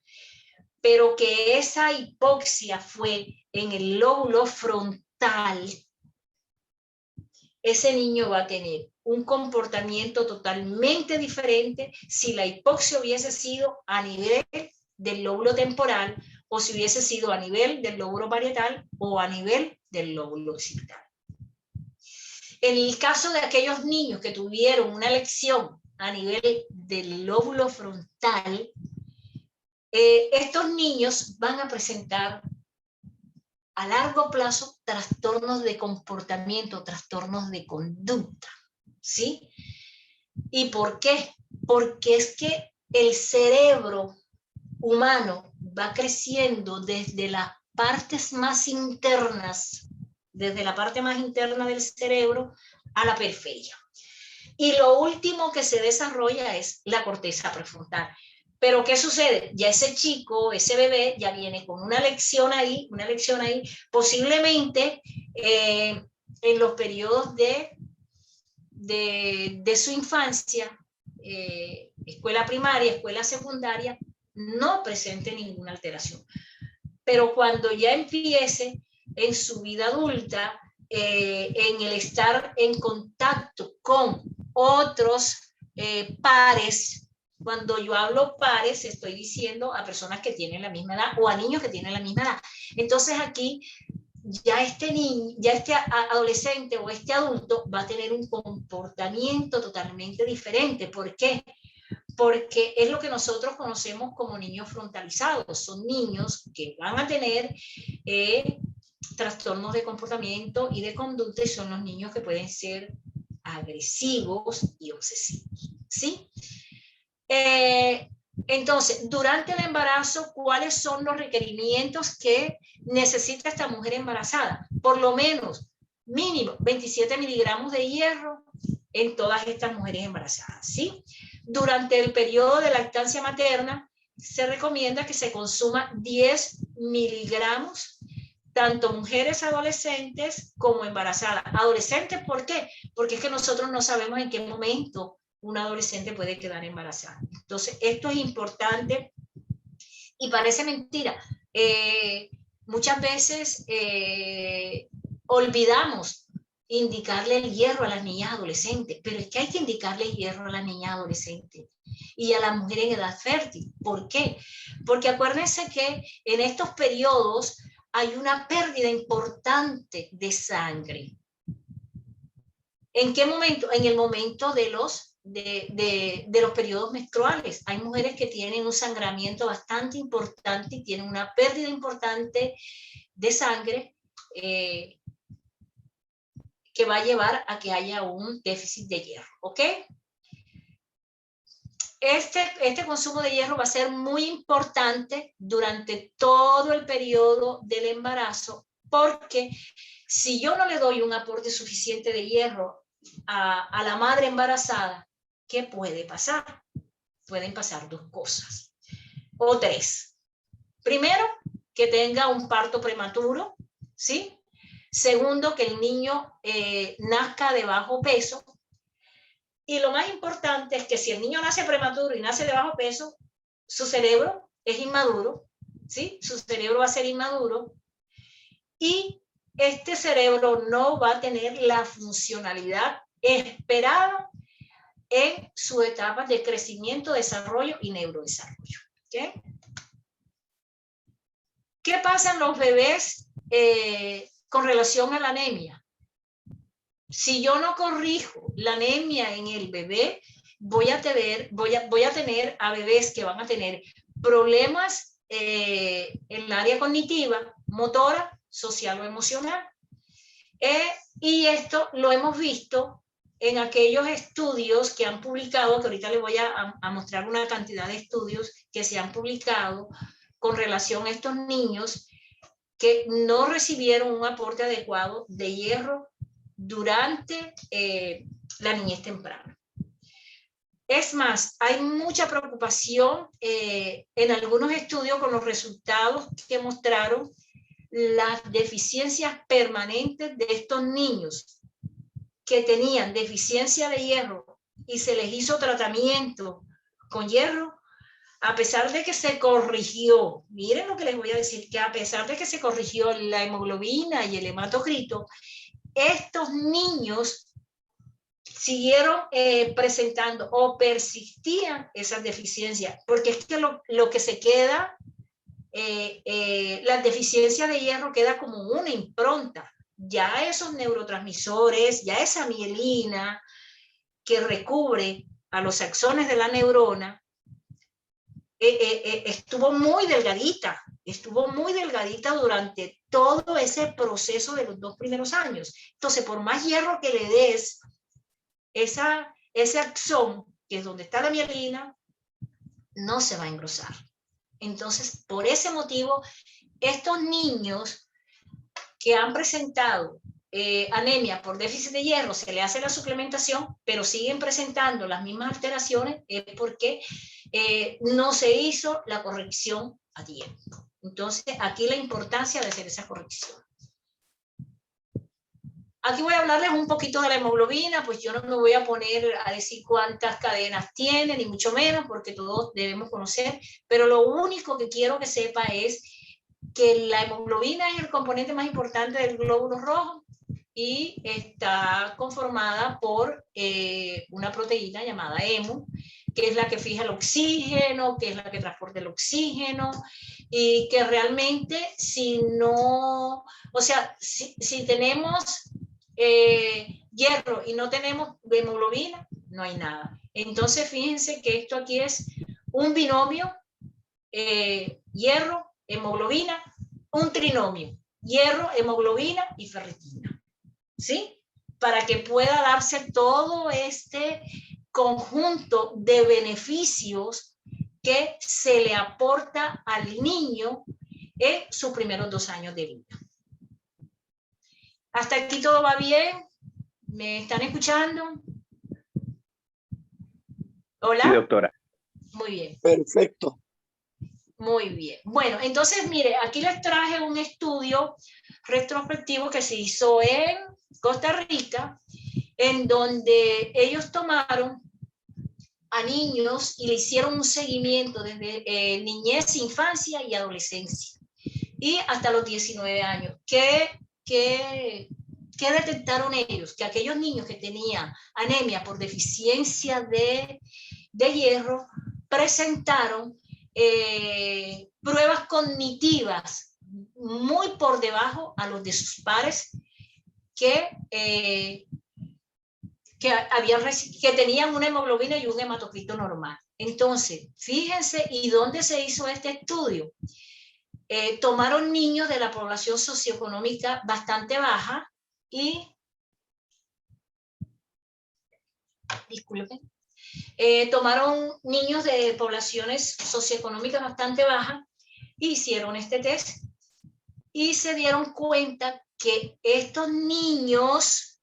pero que esa hipoxia fue en el lóbulo frontal, ese niño va a tener un comportamiento totalmente diferente si la hipoxia hubiese sido a nivel del lóbulo temporal o si hubiese sido a nivel del lóbulo parietal o a nivel del lóbulo occipital. En el caso de aquellos niños que tuvieron una lesión a nivel del lóbulo frontal, estos niños van a presentar a largo plazo trastornos de comportamiento, trastornos de conducta, ¿sí? ¿Y por qué? Porque es que el cerebro humano va creciendo desde las partes más internas, desde la parte más interna del cerebro a la periferia. Y lo último que se desarrolla es la corteza prefrontal. Pero ¿qué sucede? Ya ese chico, ese bebé, ya viene con una lección ahí, posiblemente en los periodos de su infancia, escuela primaria, escuela secundaria, no presente ninguna alteración. Pero cuando ya empiece en su vida adulta, en el estar en contacto con otros pares, cuando yo hablo pares, estoy diciendo a personas que tienen la misma edad o a niños que tienen la misma edad. Entonces aquí ya este niño, ya este adolescente o este adulto va a tener un comportamiento totalmente diferente. ¿Por qué? Porque es lo que nosotros conocemos como niños frontalizados. Son niños que van a tener trastornos de comportamiento y de conducta, y son los niños que pueden ser agresivos y obsesivos, ¿sí? Entonces, durante el embarazo, ¿cuáles son los requerimientos que necesita esta mujer embarazada? Por lo menos, mínimo, 27 miligramos de hierro en todas estas mujeres embarazadas, ¿sí? Durante el periodo de lactancia materna, se recomienda que se consuma 10 miligramos, tanto mujeres adolescentes como embarazadas. Adolescentes, ¿por qué? Porque es que nosotros no sabemos en qué momento una adolescente puede quedar embarazada. Entonces, esto es importante y parece mentira. Muchas veces olvidamos indicarle el hierro a las niñas adolescentes, pero es que hay que indicarle el hierro a las niñas adolescentes y a las mujeres en edad fértil. ¿Por qué? Porque acuérdense que en estos periodos hay una pérdida importante de sangre. ¿En qué momento? En el momento de los periodos menstruales. Hay mujeres que tienen un sangramiento bastante importante y tienen una pérdida importante de sangre que va a llevar a que haya un déficit de hierro, ¿ok? Este consumo de hierro va a ser muy importante durante todo el periodo del embarazo, porque si yo no le doy un aporte suficiente de hierro a la madre embarazada, ¿qué puede pasar? Pueden pasar dos cosas, o tres. Primero, que tenga un parto prematuro, ¿sí? Segundo, que el niño nazca de bajo peso. Y lo más importante es que si el niño nace prematuro y nace de bajo peso, su cerebro es inmaduro, ¿sí? Su cerebro va a ser inmaduro y este cerebro no va a tener la funcionalidad esperada en su etapa de crecimiento, desarrollo y neurodesarrollo. ¿Okay? ¿Qué pasa en los bebés con relación a la anemia? Si yo no corrijo la anemia en el bebé, voy a tener a bebés que van a tener problemas en el área cognitiva, motora, social o emocional. Y esto lo hemos visto en aquellos estudios que han publicado, que ahorita les voy a mostrar una cantidad de estudios que se han publicado con relación a estos niños que no recibieron un aporte adecuado de hierro durante la niñez temprana. Es más, hay mucha preocupación en algunos estudios con los resultados que mostraron las deficiencias permanentes de estos niños que tenían deficiencia de hierro y se les hizo tratamiento con hierro. a pesar de que se corrigió, miren lo que les voy a decir, que a pesar de que se corrigió la hemoglobina y el hematocrito, estos niños siguieron presentando o persistían esas deficiencias, porque es que lo que se queda, la deficiencia de hierro queda como una impronta. Ya esos neurotransmisores, ya esa mielina que recubre a los axones de la neurona, estuvo muy delgadita durante todo ese proceso de los 2 primeros años. Entonces, por más hierro que le des, ese axón, que es donde está la mielina, no se va a engrosar. Entonces, por ese motivo, estos niños que han presentado anemia por déficit de hierro, se le hace la suplementación, pero siguen presentando las mismas alteraciones, es porque no se hizo la corrección a tiempo. Entonces, aquí la importancia de hacer esa corrección. Aquí voy a hablarles un poquito de la hemoglobina, pues yo no me voy a poner a decir cuántas cadenas tiene, ni mucho menos, porque todos debemos conocer, pero lo único que quiero que sepa es que la hemoglobina es el componente más importante del glóbulo rojo y está conformada por una proteína llamada hemo, que es la que fija el oxígeno, que es la que transporta el oxígeno, y que realmente si no, o sea, si tenemos hierro y no tenemos hemoglobina, no hay nada. Entonces fíjense que esto aquí es un binomio, hierro, hemoglobina, un trinomio, hierro, hemoglobina y ferritina, ¿sí? Para que pueda darse todo este conjunto de beneficios que se le aporta al niño en sus primeros 2 años de vida. ¿Hasta aquí todo va bien? ¿Me están escuchando? ¿Hola? Sí, doctora. Muy bien. Perfecto. Muy bien. Bueno, entonces, mire, aquí les traje un estudio retrospectivo que se hizo en Costa Rica, en donde ellos tomaron a niños y le hicieron un seguimiento desde niñez, infancia y adolescencia, y hasta los 19 años. ¿Qué detectaron ellos? Que aquellos niños que tenían anemia por deficiencia de hierro presentaron pruebas cognitivas muy por debajo a los de sus pares que tenían una hemoglobina y un hematocrito normal. Entonces, fíjense, ¿y dónde se hizo este estudio? Tomaron niños de la población socioeconómica bastante baja y, disculpen, tomaron niños de poblaciones socioeconómicas bastante bajas, hicieron este test y se dieron cuenta que estos niños,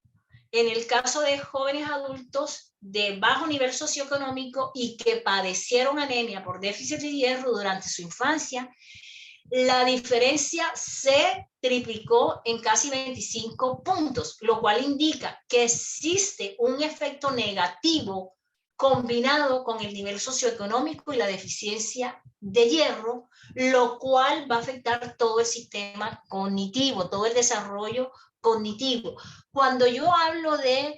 en el caso de jóvenes adultos de bajo nivel socioeconómico y que padecieron anemia por déficit de hierro durante su infancia, la diferencia se triplicó en casi 25 puntos, lo cual indica que existe un efecto negativo combinado con el nivel socioeconómico y la deficiencia de hierro, lo cual va a afectar todo el sistema cognitivo, todo el desarrollo cognitivo. Cuando yo hablo de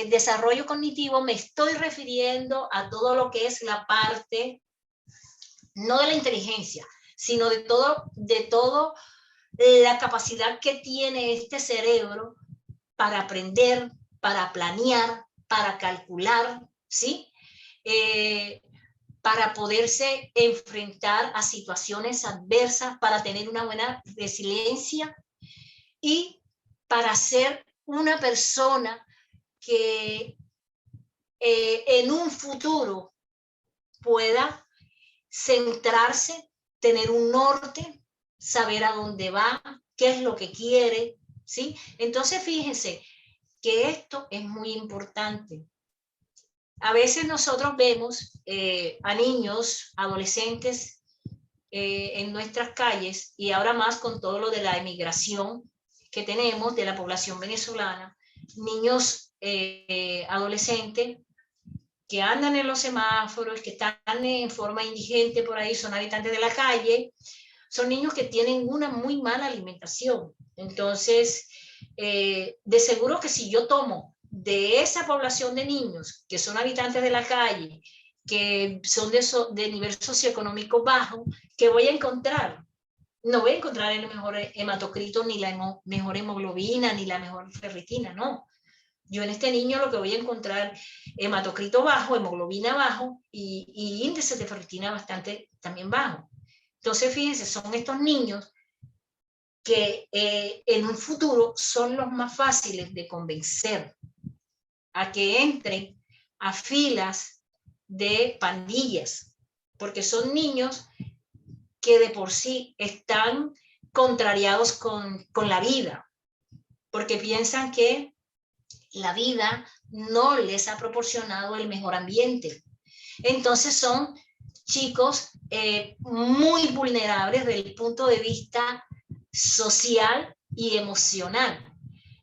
desarrollo cognitivo, me estoy refiriendo a todo lo que es la parte, no de la inteligencia, sino de todo la capacidad que tiene este cerebro para aprender, para planear, para calcular, ¿sí? Para poderse enfrentar a situaciones adversas, para tener una buena resiliencia y para ser una persona que en un futuro pueda centrarse, tener un norte, saber a dónde va, qué es lo que quiere, ¿sí? Entonces, fíjense que esto es muy importante. A veces nosotros vemos a niños, adolescentes en nuestras calles, y ahora más con todo lo de la emigración que tenemos de la población venezolana, niños adolescentes que andan en los semáforos, que están en forma indigente por ahí, son habitantes de la calle, son niños que tienen una muy mala alimentación. Entonces, de seguro que si yo tomo de esa población de niños que son habitantes de la calle, que son de nivel socioeconómico bajo, ¿qué voy a encontrar? No voy a encontrar el mejor hematocrito, ni la mejor hemoglobina, ni la mejor ferritina, no. Yo en este niño lo que voy a encontrar hematocrito bajo, hemoglobina bajo y índice de ferritina bastante también bajo. Entonces, fíjense, son estos niños que en un futuro son los más fáciles de convencer a que entren a filas de pandillas, porque son niños que de por sí están contrariados con la vida, porque piensan que la vida no les ha proporcionado el mejor ambiente. Entonces son chicos muy vulnerables desde el punto de vista social y emocional.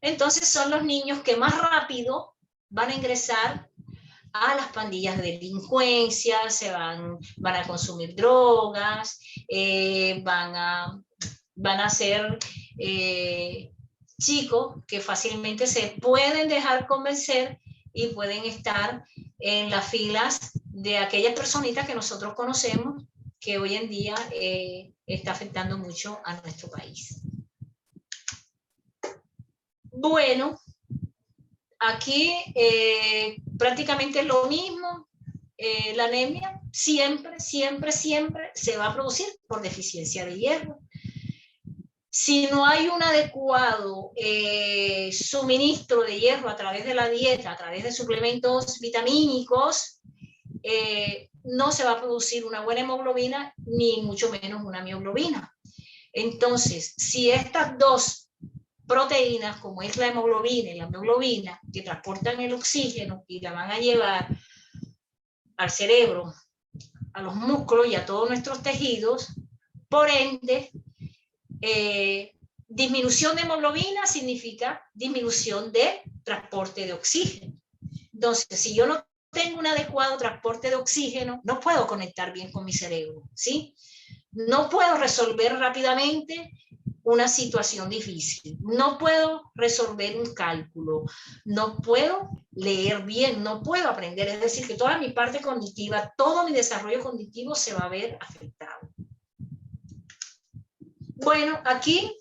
Entonces son los niños que más rápido van a ingresar a las pandillas de delincuencia, van a consumir drogas, van a ser chicos que fácilmente se pueden dejar convencer y pueden estar en las filas de aquellas personitas que nosotros conocemos que hoy en día está afectando mucho a nuestro país. Bueno, aquí prácticamente lo mismo. La anemia siempre se va a producir por deficiencia de hierro. Si no hay un adecuado suministro de hierro a través de la dieta, a través de suplementos vitamínicos, no se va a producir una buena hemoglobina, ni mucho menos una mioglobina. Entonces, si estas dos proteínas, como es la hemoglobina y la mioglobina, que transportan el oxígeno y la van a llevar al cerebro, a los músculos y a todos nuestros tejidos, por ende, disminución de hemoglobina significa disminución de transporte de oxígeno. Entonces, si yo no tengo un adecuado transporte de oxígeno, no puedo conectar bien con mi cerebro, ¿sí? No puedo resolver rápidamente una situación difícil, no puedo resolver un cálculo, no puedo leer bien, no puedo aprender, es decir, que toda mi parte cognitiva, todo mi desarrollo cognitivo se va a ver afectado. Bueno, aquí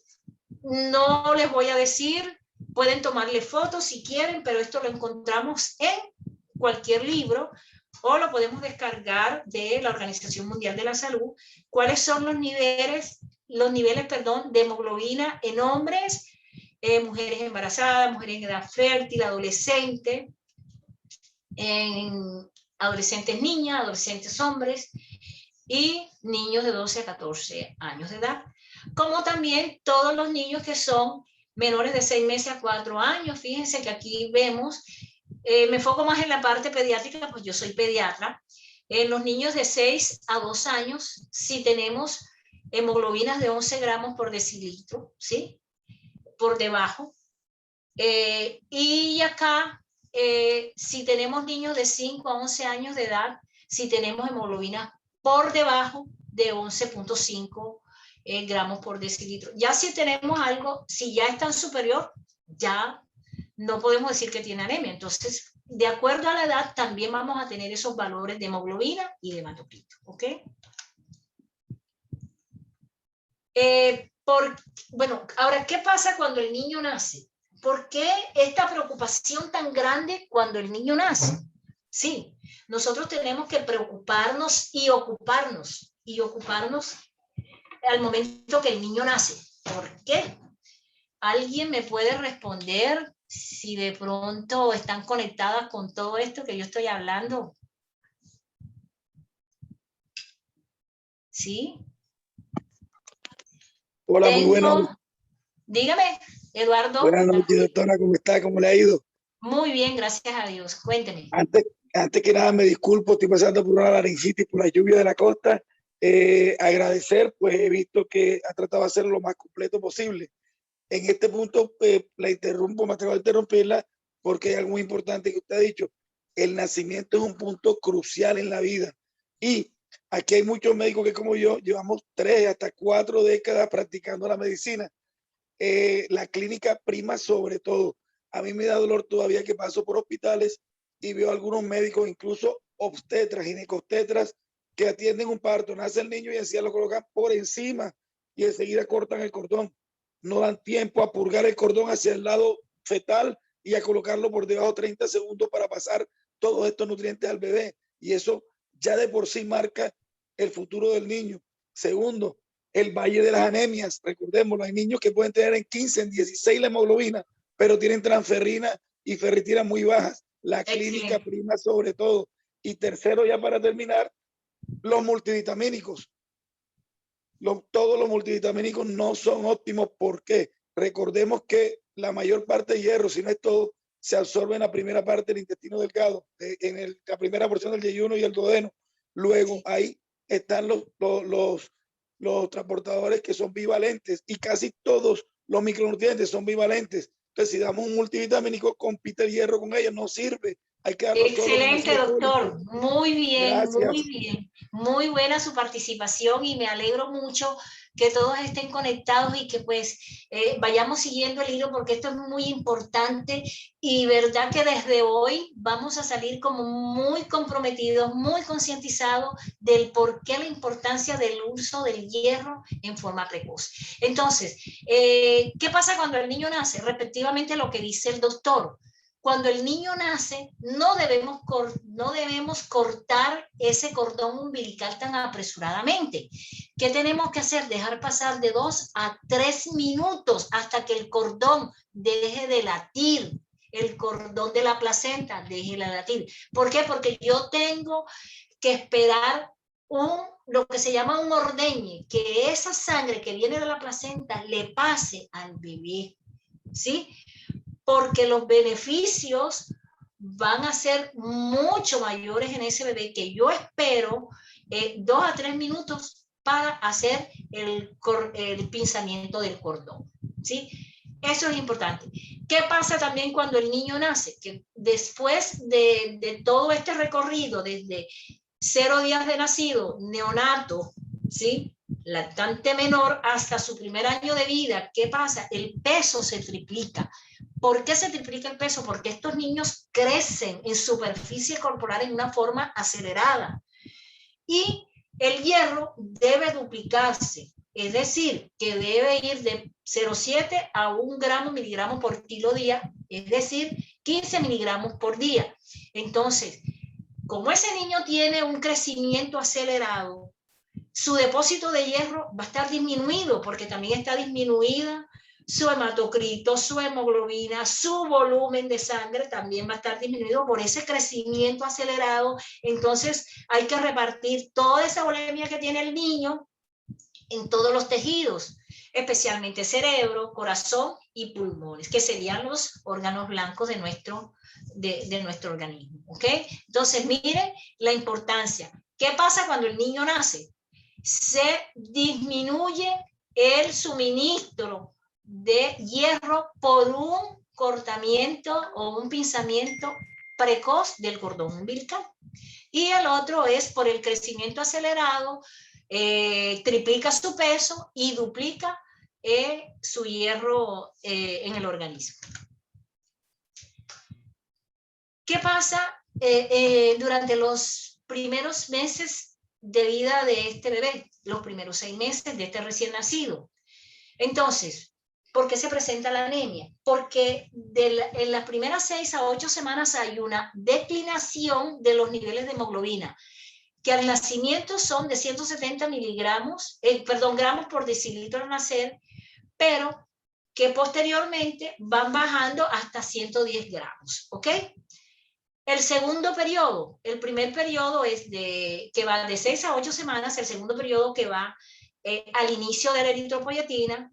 no les voy a decir, pueden tomarle fotos si quieren, pero esto lo encontramos en cualquier libro o lo podemos descargar de la Organización Mundial de la Salud. ¿Cuáles son los niveles de hemoglobina en hombres, mujeres embarazadas, mujeres en edad fértil, adolescentes, en adolescentes niñas, adolescentes hombres y niños de 12 a 14 años de edad, como también todos los niños que son menores de 6 meses a 4 años. Fíjense que aquí vemos, me enfoco más en la parte pediátrica, pues yo soy pediatra. En los niños de 6 a 2 años, sí tenemos hemoglobinas de 11 gramos por decilitro, ¿sí? Por debajo. Y acá, si tenemos niños de 5 a 11 años de edad, si tenemos hemoglobinas por debajo de 11.5 gramos por decilitro. Ya si tenemos algo, si ya es tan superior, ya no podemos decir que tiene anemia. Entonces, de acuerdo a la edad, también vamos a tener esos valores de hemoglobina y de hematocrito, ¿ok? Bueno, ahora, ¿qué pasa cuando el niño nace? ¿Por qué esta preocupación tan grande cuando el niño nace? Sí, nosotros tenemos que preocuparnos y ocuparnos al momento que el niño nace. ¿Por qué? ¿Alguien me puede responder si de pronto están conectadas con todo esto que yo estoy hablando? ¿Sí? Hola, muy buenas. Dígame, Eduardo. Buenas noches, doctora, ¿cómo está? ¿Cómo le ha ido? Muy bien, gracias a Dios. Cuénteme. Antes que nada, me disculpo, estoy pasando por una laringitis por la lluvia de la costa. Agradecer, pues he visto que ha tratado de hacerlo lo más completo posible. En este punto, la interrumpo, me atrevo a interrumpirla, porque hay algo muy importante que usted ha dicho. el nacimiento es un punto crucial en la vida. Y aquí hay muchos médicos que, como yo, llevamos 3 hasta 4 décadas practicando la medicina. La clínica prima sobre todo. A mí me da dolor todavía que paso por hospitales y veo algunos médicos, incluso obstetras, ginecobstetras, que atienden un parto, nace el niño y así lo colocan por encima y enseguida cortan el cordón. No dan tiempo a purgar el cordón hacia el lado fetal y a colocarlo por debajo 30 segundos para pasar todos estos nutrientes al bebé. Y eso ya de por sí marca el futuro del niño. Segundo, el valle de las anemias. Recordémoslo, hay niños que pueden tener en 15, en 16 la hemoglobina, pero tienen transferrina y ferritina muy bajas. La clínica prima sobre todo. Y tercero, ya para terminar, los multivitamínicos. Todos los multivitamínicos no son óptimos. ¿Por qué? Recordemos que la mayor parte de hierro, si no es todo, se absorbe en la primera parte del intestino delgado, la primera porción del yeyuno y el duodeno. Luego ahí están los transportadores que son bivalentes y casi todos los micronutrientes son bivalentes. Entonces, si damos un multivitamínico, compite el hierro con ellos, no sirve. Hay que darlo excelente, doctor. Muy bien, gracias. muy bien. Muy buena su participación y me alegro mucho que todos estén conectados y que pues vayamos siguiendo el hilo porque esto es muy importante y verdad que desde hoy vamos a salir como muy comprometidos, muy concientizados del por qué la importancia del uso del hierro en forma precoz. Entonces, ¿qué pasa cuando el niño nace? Respectivamente lo que dice el doctor. Cuando el niño nace, no debemos cortar ese cordón umbilical tan apresuradamente. ¿Qué tenemos que hacer? Dejar pasar de 2 a 3 minutos hasta que el cordón deje de latir, el cordón de la placenta deje de latir. ¿Por qué? Porque yo tengo que esperar lo que se llama un ordeñe, que esa sangre que viene de la placenta le pase al bebé, ¿sí? Porque los beneficios van a ser mucho mayores en ese bebé que yo espero 2 a 3 minutos para hacer el pinzamiento del cordón, ¿sí? Eso es importante. ¿Qué pasa también cuando el niño nace? Que después de todo este recorrido, desde 0 días de nacido, neonato, ¿sí? Lactante menor hasta su primer año de vida, ¿qué pasa? El peso se triplica. ¿Por qué se triplica el peso? Porque estos niños crecen en superficie corporal en una forma acelerada. Y el hierro debe duplicarse, es decir, que debe ir de 0,7 a 1 gramo miligramos por kilo día, es decir, 15 miligramos por día. Entonces, como ese niño tiene un crecimiento acelerado, su depósito de hierro va a estar disminuido porque también está disminuida su hematocrito, su hemoglobina, su volumen de sangre también va a estar disminuido por ese crecimiento acelerado. Entonces hay que repartir toda esa volemia que tiene el niño en todos los tejidos, especialmente cerebro, corazón y pulmones, que serían los órganos blancos de nuestro organismo. ¿Ok? Entonces, miren la importancia. ¿Qué pasa cuando el niño nace? Se disminuye el suministro de hierro por un cortamiento o un pinzamiento precoz del cordón umbilical. Y el otro es por el crecimiento acelerado, triplica su peso y duplica su hierro en el organismo. ¿Qué pasa durante los primeros meses de vida de este bebé? Los primeros 6 meses de este recién nacido. Entonces, ¿por qué se presenta la anemia? Porque en las primeras 6 a 8 semanas hay una declinación de los niveles de hemoglobina, que al nacimiento son de 170 gramos por decilitro al nacer, pero que posteriormente van bajando hasta 110 gramos, ¿ok? El segundo periodo, el primer periodo es que va de 6 a 8 semanas, el segundo periodo que va al inicio de la eritropoyetina,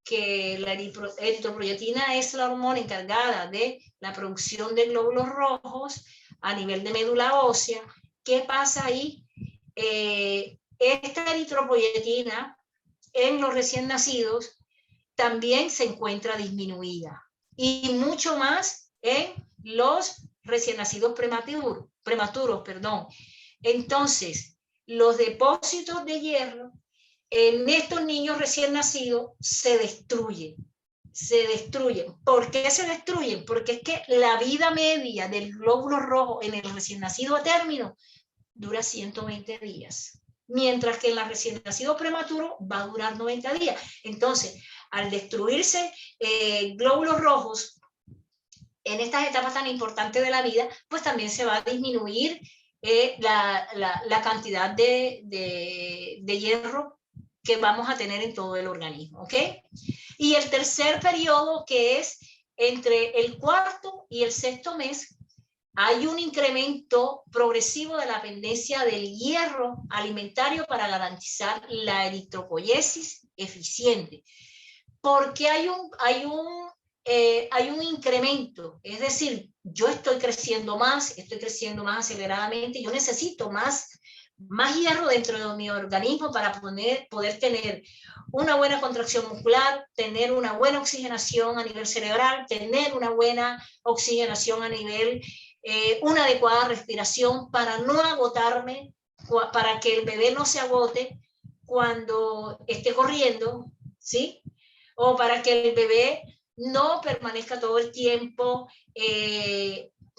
que la eritropoyetina es la hormona encargada de la producción de glóbulos rojos a nivel de médula ósea. ¿Qué pasa ahí? Esta eritropoyetina en los recién nacidos también se encuentra disminuida y mucho más en los recién nacidos prematuros, perdón. Entonces, los depósitos de hierro en estos niños recién nacidos se destruyen. ¿Por qué se destruyen? Porque es que la vida media del glóbulo rojo en el recién nacido a término dura 120 días, mientras que en la recién nacido prematuro va a durar 90 días. Entonces, al destruirse glóbulos rojos en estas etapas tan importantes de la vida, pues también se va a disminuir la cantidad de hierro que vamos a tener en todo el organismo, ¿ok? Y el tercer periodo, que es entre el cuarto y el sexto mes, hay un incremento progresivo de la dependencia del hierro alimentario para garantizar la eritropoyesis eficiente. Porque hay un incremento, es decir, yo estoy creciendo más aceleradamente, yo necesito más hierro dentro de mi organismo para poder tener una buena contracción muscular, tener una buena oxigenación a nivel cerebral, tener una buena oxigenación a nivel, una adecuada respiración para no agotarme, para que el bebé no se agote cuando esté corriendo, ¿sí? O para que el bebé no permanezca todo el tiempo,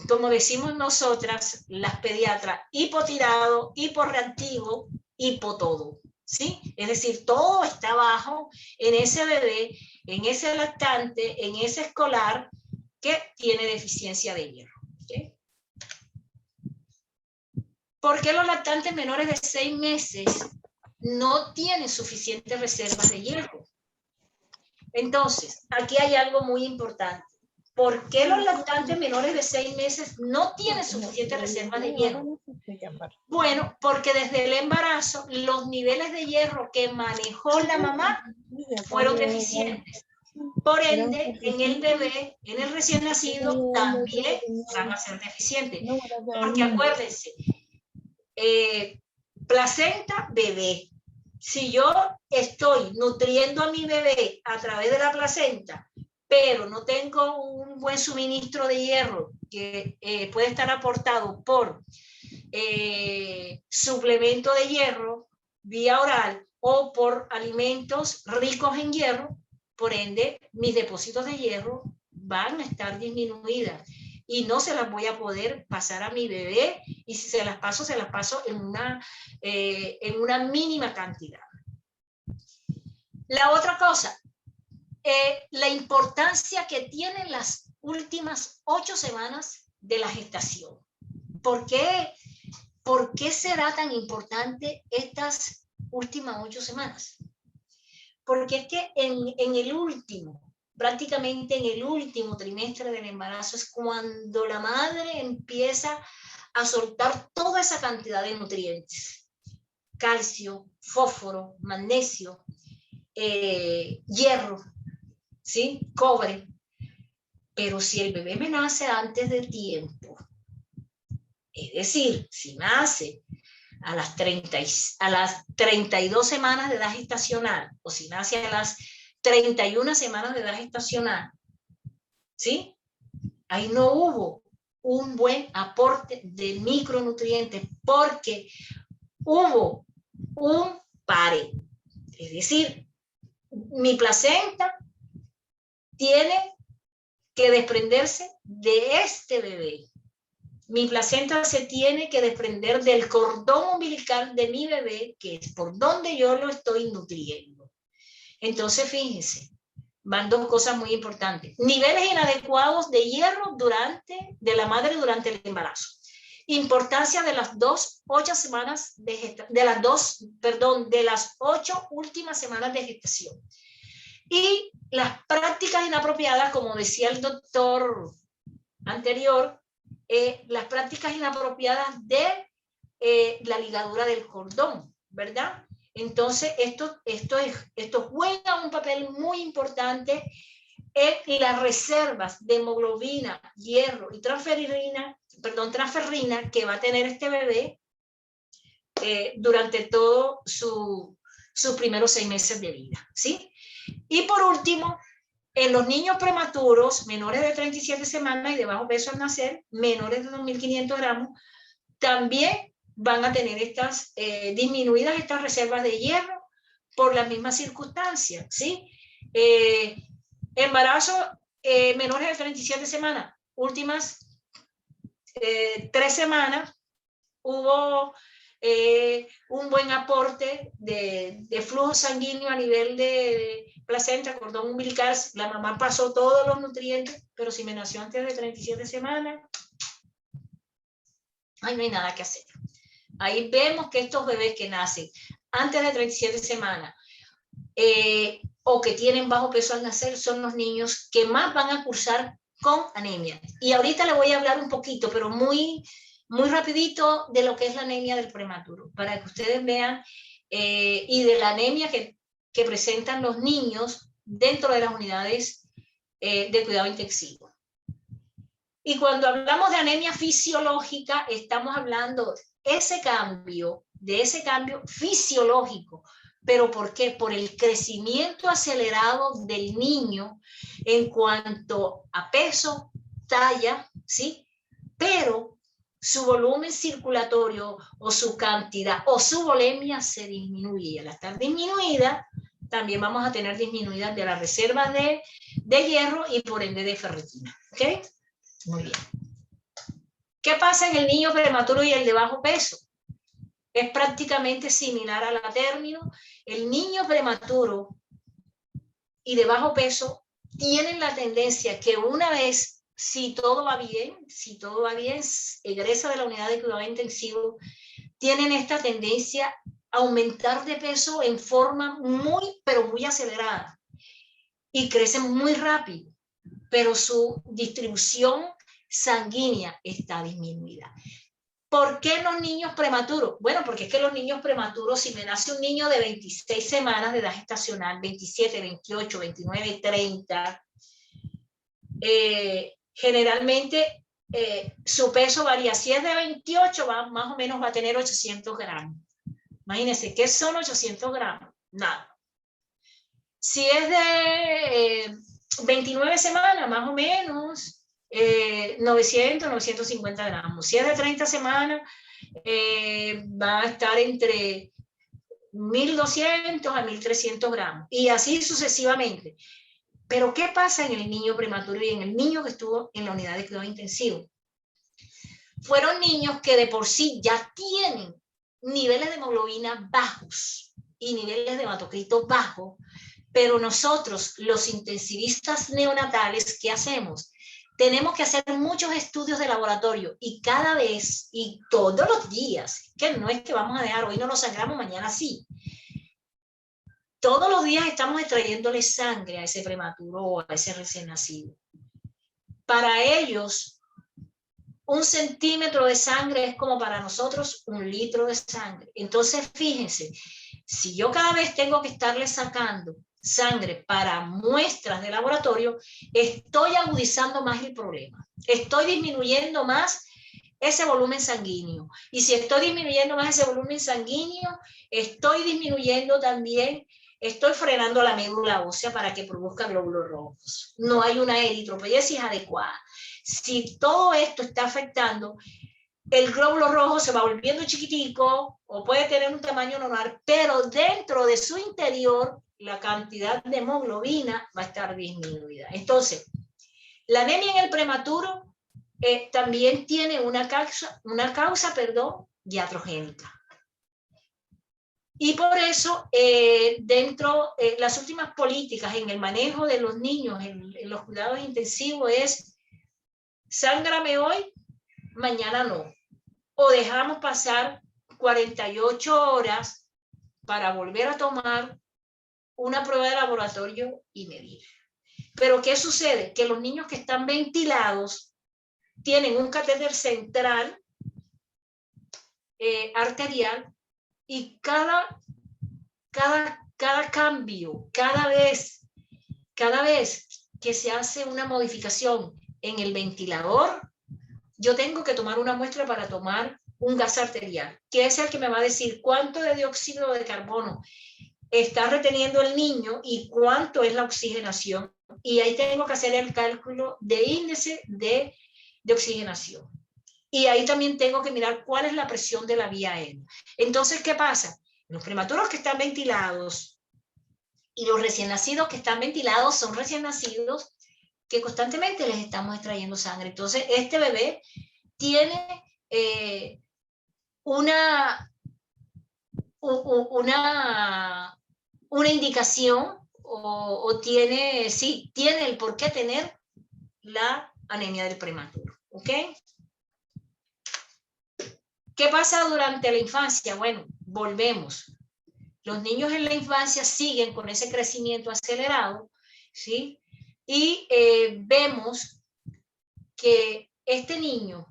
como decimos nosotras, las pediatras, hipotirado, hiporreactivo, hipotodo, ¿sí? Es decir, todo está abajo en ese bebé, en ese lactante, en ese escolar que tiene deficiencia de hierro. ¿Okay? ¿Por qué los lactantes menores de 6 meses no tienen suficientes reservas de hierro? Entonces, aquí hay algo muy importante. ¿Por qué los lactantes menores de 6 meses no tienen suficientes reservas de hierro? Bueno, porque desde el embarazo los niveles de hierro que manejó la mamá fueron deficientes. Por ende, en el bebé, en el recién nacido, también van a ser deficientes. Porque acuérdense, placenta, bebé. Si yo estoy nutriendo a mi bebé a través de la placenta, pero no tengo un buen suministro de hierro que puede estar aportado por suplemento de hierro vía oral o por alimentos ricos en hierro, por ende mis depósitos de hierro van a estar disminuidas y no se las voy a poder pasar a mi bebé, y si se las paso en una mínima cantidad. La otra cosa, la importancia que tienen las últimas 8 semanas de la gestación. ¿Por qué será tan importante estas últimas 8 semanas? Porque es que prácticamente en el último trimestre del embarazo es cuando la madre empieza a soltar toda esa cantidad de nutrientes. Calcio, fósforo, magnesio, hierro, ¿sí? Cobre. Pero si el bebé me nace antes de tiempo, es decir, si nace a las 32 semanas de edad gestacional, o si nace a las 31 semanas de edad gestacional, ¿sí? Ahí no hubo un buen aporte de micronutrientes porque hubo un pare. Es decir, mi placenta tiene que desprenderse de este bebé. Mi placenta se tiene que desprender del cordón umbilical de mi bebé, que es por donde yo lo estoy nutriendo. Entonces, fíjense, van 2 cosas muy importantes. Niveles inadecuados de hierro de la madre durante el embarazo. Importancia de las 8 semanas de las 8 últimas semanas de gestación. Y las prácticas inapropiadas, como decía el doctor anterior, las prácticas inapropiadas de la ligadura del cordón, ¿verdad? Entonces, esto juega un papel muy importante en las reservas de hemoglobina, hierro y transferrina que va a tener este bebé durante todos sus primeros 6 meses de vida, ¿sí? Y por último, En los niños prematuros, menores de 37 semanas y de bajo peso al nacer, menores de 2.500 gramos, también van a tener estas disminuidas estas reservas de hierro por las mismas circunstancias, ¿sí? Embarazo menores de 37 semanas, últimas 3 semanas, hubo un buen aporte de flujo sanguíneo a nivel de placenta, cordón umbilical. La mamá pasó todos los nutrientes, pero si me nació antes de 37 semanas, ahí no hay nada que hacer. Ahí vemos que estos bebés que nacen antes de 37 semanas o que tienen bajo peso al nacer son los niños que más van a cursar con anemia. Y ahorita le voy a hablar un poquito, pero muy rapidito, de lo que es la anemia del prematuro, para que ustedes vean, y de la anemia que presentan los niños dentro de las unidades de cuidado intensivo. Y cuando hablamos de anemia fisiológica, estamos hablando de ese cambio fisiológico. ¿Pero por qué? Por el crecimiento acelerado del niño en cuanto a peso, talla, ¿sí? Pero su volumen circulatorio o su cantidad o su volemia se disminuye. Y al estar disminuida, también vamos a tener disminuidas de las reservas de hierro y por ende de ferritina. ¿Ok? Muy bien. ¿Qué pasa en el niño prematuro y el de bajo peso? Es prácticamente similar a la término. El niño prematuro y de bajo peso tienen la tendencia que una vez, si todo va bien, egresa de la unidad de cuidado intensivo, tienen esta tendencia a aumentar de peso en forma pero muy acelerada y crecen muy rápido, pero su distribución sanguínea está disminuida. ¿Por qué los niños prematuros? Bueno, porque es que los niños prematuros, si me nace un niño de 26 semanas de edad gestacional, 27, 28, 29, 30, generalmente su peso varía. Si es de 28, más o menos va a tener 800 gramos. Imagínense, ¿qué son 800 gramos? Nada. Si es de 29 semanas, más o menos, 900, 950 gramos. Si es de 30 semanas, va a estar entre 1.200 a 1.300 gramos. Y así sucesivamente. Pero ¿qué pasa en el niño prematuro y en el niño que estuvo en la unidad de cuidado intensivo? Fueron niños que de por sí ya tienen niveles de hemoglobina bajos y niveles de hematocrito bajos, pero nosotros, los intensivistas neonatales, ¿qué hacemos? Tenemos que hacer muchos estudios de laboratorio y cada vez y todos los días, que no es que vamos a dejar, hoy no nos sangramos, mañana sí. Todos los días estamos extrayéndole sangre a ese prematuro o a ese recién nacido. Para ellos, 1 centímetro de sangre es como para nosotros 1 litro de sangre. Entonces, fíjense, si yo cada vez tengo que estarle sacando sangre para muestras de laboratorio, estoy agudizando más el problema. Estoy disminuyendo más ese volumen sanguíneo. Y si estoy disminuyendo más ese volumen sanguíneo, estoy disminuyendo también, estoy frenando la médula ósea para que produzca glóbulos rojos. No hay una eritropoyesis adecuada. Si todo esto está afectando, el glóbulo rojo se va volviendo chiquitico o puede tener un tamaño normal, pero dentro de su interior la cantidad de hemoglobina va a estar disminuida. Entonces, la anemia en el prematuro también tiene una causa iatrogénica. Y por eso, dentro de las últimas políticas en el manejo de los niños en los cuidados intensivos es: sángrame hoy, mañana no. O dejamos pasar 48 horas para volver a tomar una prueba de laboratorio y medir. Pero ¿qué sucede? Que los niños que están ventilados tienen un catéter central arterial y cada cambio, cada vez que se hace una modificación en el ventilador, yo tengo que tomar una muestra para tomar un gas arterial, que es el que me va a decir cuánto de dióxido de carbono está reteniendo el niño y cuánto es la oxigenación y ahí tengo que hacer el cálculo de índice de oxigenación. Y ahí también tengo que mirar cuál es la presión de la vía aérea. Entonces, ¿qué pasa? Los prematuros que están ventilados y los recién nacidos que están ventilados son recién nacidos que constantemente les estamos extrayendo sangre. Entonces, este bebé tiene una indicación o tiene, sí, tiene el por qué tener la anemia del prematuro. ¿Ok? ¿Qué pasa durante la infancia? Bueno, volvemos. Los niños en la infancia siguen con ese crecimiento acelerado, ¿sí? Y vemos que este niño,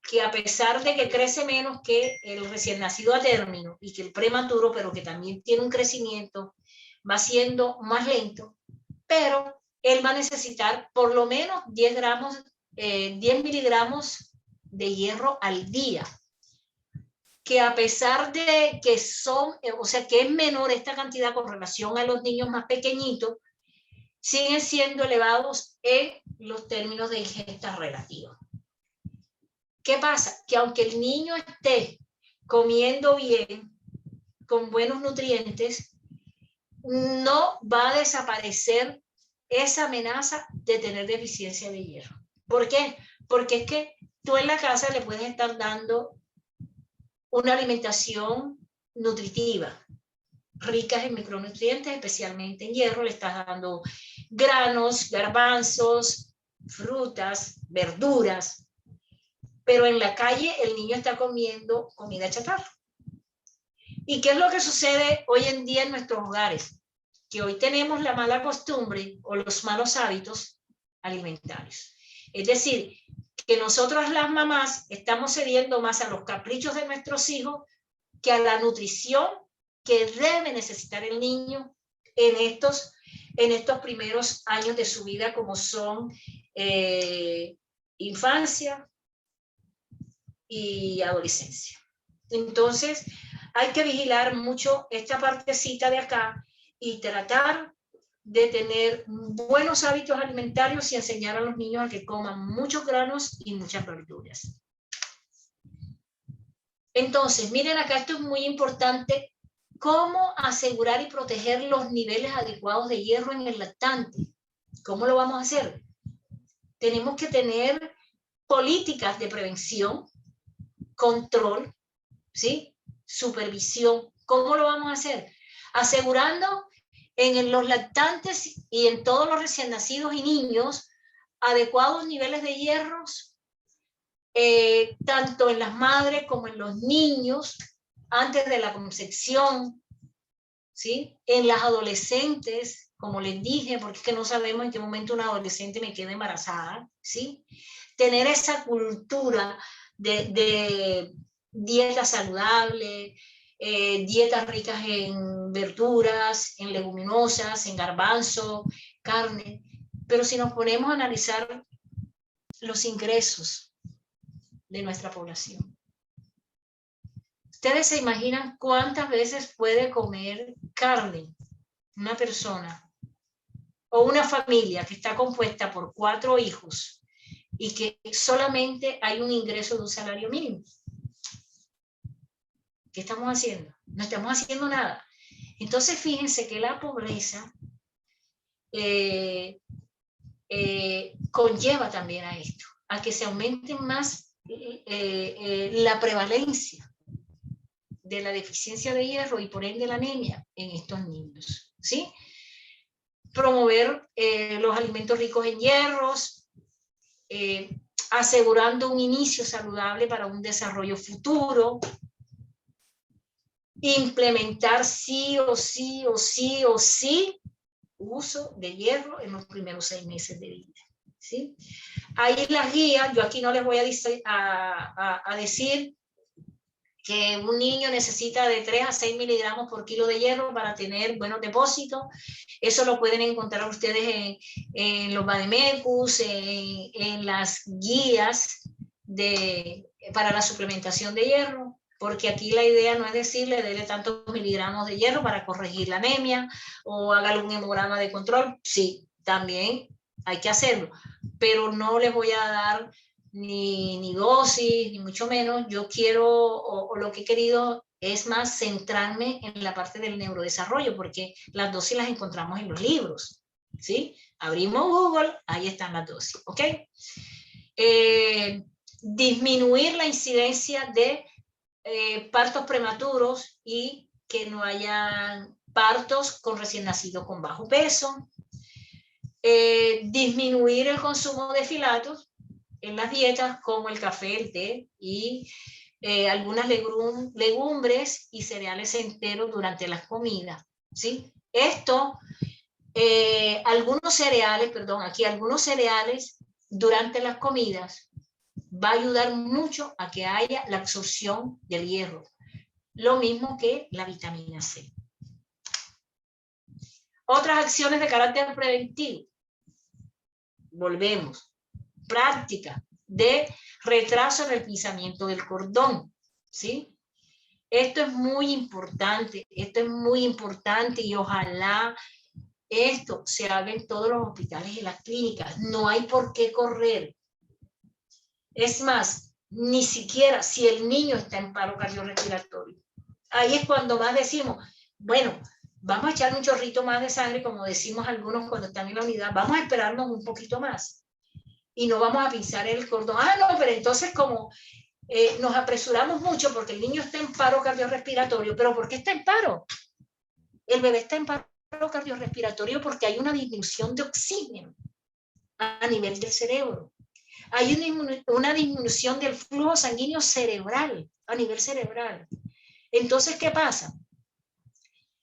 que a pesar de que crece menos que el recién nacido a término y que el prematuro, pero que también tiene un crecimiento, va siendo más lento, pero él va a necesitar por lo menos 10 miligramos de hierro al día, que a pesar de que son, o sea, que es menor esta cantidad con relación a los niños más pequeñitos, siguen siendo elevados en los términos de ingesta relativa. ¿Qué pasa? Que aunque el niño esté comiendo bien, con buenos nutrientes, no va a desaparecer esa amenaza de tener deficiencia de hierro. ¿Por qué? Porque es que tú en la casa le puedes estar dando una alimentación nutritiva, ricas en micronutrientes, especialmente en hierro. Le estás dando granos, garbanzos, frutas, verduras, pero en la calle el niño está comiendo comida chatarra. ¿Y qué es lo que sucede hoy en día en nuestros hogares? Que hoy tenemos la mala costumbre o los malos hábitos alimentarios. Es decir, que nosotras las mamás estamos cediendo más a los caprichos de nuestros hijos que a la nutrición que debe necesitar el niño en estos primeros años de su vida, como son infancia y adolescencia. Entonces, hay que vigilar mucho esta partecita de acá y tratar de tener buenos hábitos alimentarios y enseñar a los niños a que coman muchos granos y muchas verduras. Entonces, miren acá, esto es muy importante, cómo asegurar y proteger los niveles adecuados de hierro en el lactante. ¿Cómo lo vamos a hacer? Tenemos que tener políticas de prevención, control, ¿sí? Supervisión. ¿Cómo lo vamos a hacer? Asegurando en los lactantes y en todos los recién nacidos y niños adecuados niveles de hierros, tanto en las madres como en los niños antes de la concepción, ¿sí? En las adolescentes, como les dije, porque es que no sabemos en qué momento una adolescente me queda embarazada, ¿sí? Tener esa cultura de dieta saludable, dietas ricas en verduras, en leguminosas, en garbanzo, carne. Pero si nos ponemos a analizar los ingresos de nuestra población, ¿ustedes se imaginan cuántas veces puede comer carne una persona o una familia que está compuesta por 4 hijos y que solamente hay un ingreso de un salario mínimo? ¿Qué estamos haciendo? No estamos haciendo nada. Entonces, fíjense que la pobreza conlleva también a esto, a que se aumente más la prevalencia de la deficiencia de hierro y por ende la anemia en estos niños, ¿sí? Promover los alimentos ricos en hierros, asegurando un inicio saludable para un desarrollo futuro, implementar sí o sí uso de hierro en los primeros 6 meses de vida, ¿sí? Ahí las guías, yo aquí no les voy a decir que un niño necesita de 3 a 6 miligramos por kilo de hierro para tener buenos depósitos. Eso lo pueden encontrar ustedes en los vademecums, en las guías para la suplementación de hierro, porque aquí la idea no es decirle dele tantos miligramos de hierro para corregir la anemia o hágale un hemograma de control. Sí, también hay que hacerlo, pero no les voy a dar ni dosis, ni mucho menos. Yo quiero, o lo que he querido es más centrarme en la parte del neurodesarrollo, porque las dosis las encontramos en los libros, ¿sí? Abrimos Google, ahí están las dosis, ¿ok? Disminuir la incidencia de partos prematuros y que no haya partos con recién nacidos con bajo peso. Disminuir el consumo de filatos en las dietas, como el café, el té y algunas legumbres y cereales enteros durante las comidas, ¿sí? Esto, algunos cereales durante las comidas va a ayudar mucho a que haya la absorción del hierro, lo mismo que la vitamina C. Otras acciones de carácter preventivo. Volvemos. Práctica de retraso en el pisamiento del cordón, ¿sí? Esto es muy importante y ojalá esto se haga en todos los hospitales y las clínicas. No hay por qué correr. Es más, ni siquiera si el niño está en paro cardiorrespiratorio. Ahí es cuando más decimos, bueno, vamos a echar un chorrito más de sangre, como decimos algunos cuando están en la unidad, vamos a esperarnos un poquito más y no vamos a pinzar el cordón. Ah, no, pero entonces como nos apresuramos mucho porque el niño está en paro cardiorrespiratorio. ¿Pero por qué está en paro? El bebé está en paro cardiorrespiratorio porque hay una disminución de oxígeno a nivel del cerebro. Hay una disminución del flujo sanguíneo cerebral, a nivel cerebral. Entonces, ¿qué pasa?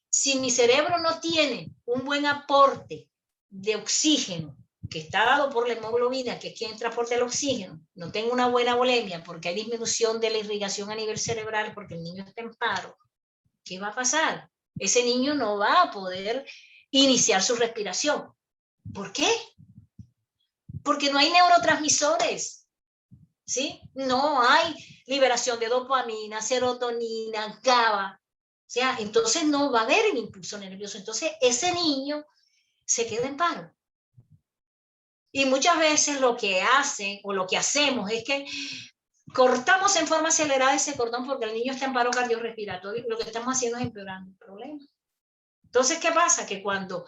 Si mi cerebro no tiene un buen aporte de oxígeno, que está dado por la hemoglobina, que es quien transporta el oxígeno, no tengo una buena volemia porque hay disminución de la irrigación a nivel cerebral porque el niño está en paro, ¿qué va a pasar? Ese niño no va a poder iniciar su respiración. ¿Por qué? Porque no hay neurotransmisores, ¿sí? No hay liberación de dopamina, serotonina, GABA. O sea, entonces no va a haber el impulso nervioso. Entonces ese niño se queda en paro. Y muchas veces lo que hacen o lo que hacemos es que cortamos en forma acelerada ese cordón porque el niño está en paro cardiorrespiratorio. Lo que estamos haciendo es empeorando el problema. Entonces, ¿qué pasa? Que cuando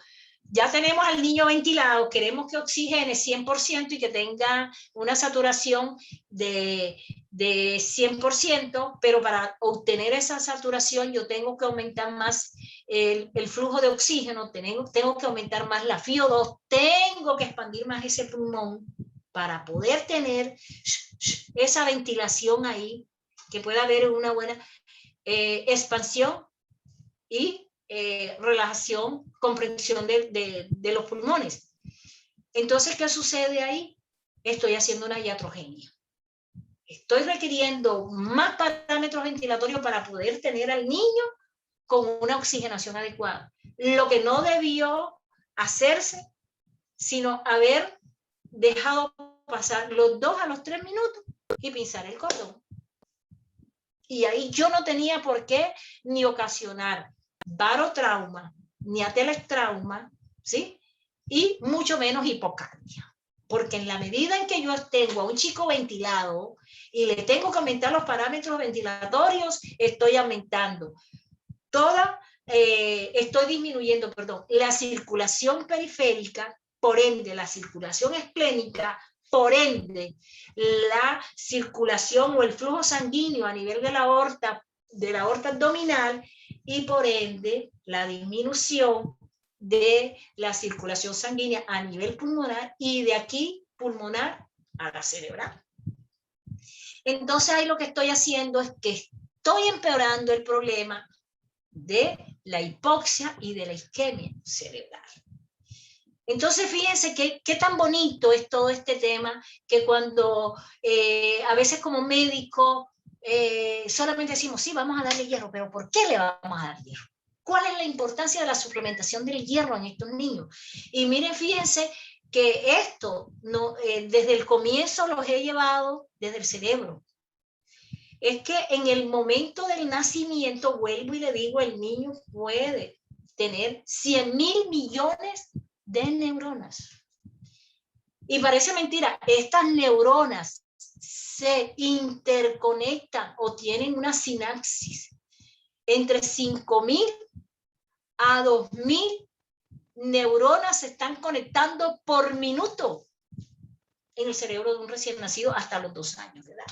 ya tenemos al niño ventilado, queremos que oxigene 100% y que tenga una saturación de 100%, pero para obtener esa saturación yo tengo que aumentar más el flujo de oxígeno, tengo que aumentar más la FiO2, tengo que expandir más ese pulmón para poder tener esa ventilación ahí, que pueda haber una buena expansión y relajación, comprensión de los pulmones. Entonces, ¿qué sucede ahí? Estoy haciendo una iatrogenia. Estoy requiriendo más parámetros ventilatorios para poder tener al niño con una oxigenación adecuada. Lo que no debió hacerse, sino haber dejado pasar los 2 a los 3 minutos y pinzar el cordón. Y ahí yo no tenía por qué ni ocasionar barotrauma, ni atelectrauma, ¿sí? Y mucho menos hipocardia. Porque en la medida en que yo tengo a un chico ventilado y le tengo que aumentar los parámetros ventilatorios, estoy aumentando estoy disminuyendo, la circulación periférica, por ende la circulación esplénica, por ende la circulación o el flujo sanguíneo a nivel de la aorta abdominal y por ende la disminución de la circulación sanguínea a nivel pulmonar y de aquí pulmonar a la cerebral. Entonces ahí lo que estoy haciendo es que estoy empeorando el problema de la hipoxia y de la isquemia cerebral. Entonces fíjense qué tan bonito es todo este tema, que cuando a veces como médico solamente decimos, sí, vamos a darle hierro, pero ¿por qué le vamos a dar hierro? ¿Cuál es la importancia de la suplementación del hierro en estos niños? Y miren, fíjense que esto desde el comienzo los he llevado desde el cerebro. Es que en el momento del nacimiento, vuelvo y le digo, el niño puede tener 100.000 millones de neuronas. Y parece mentira, estas neuronas se interconectan o tienen una sinapsis entre 5.000 a 2.000 neuronas se están conectando por minuto en el cerebro de un recién nacido hasta los 2 años de edad.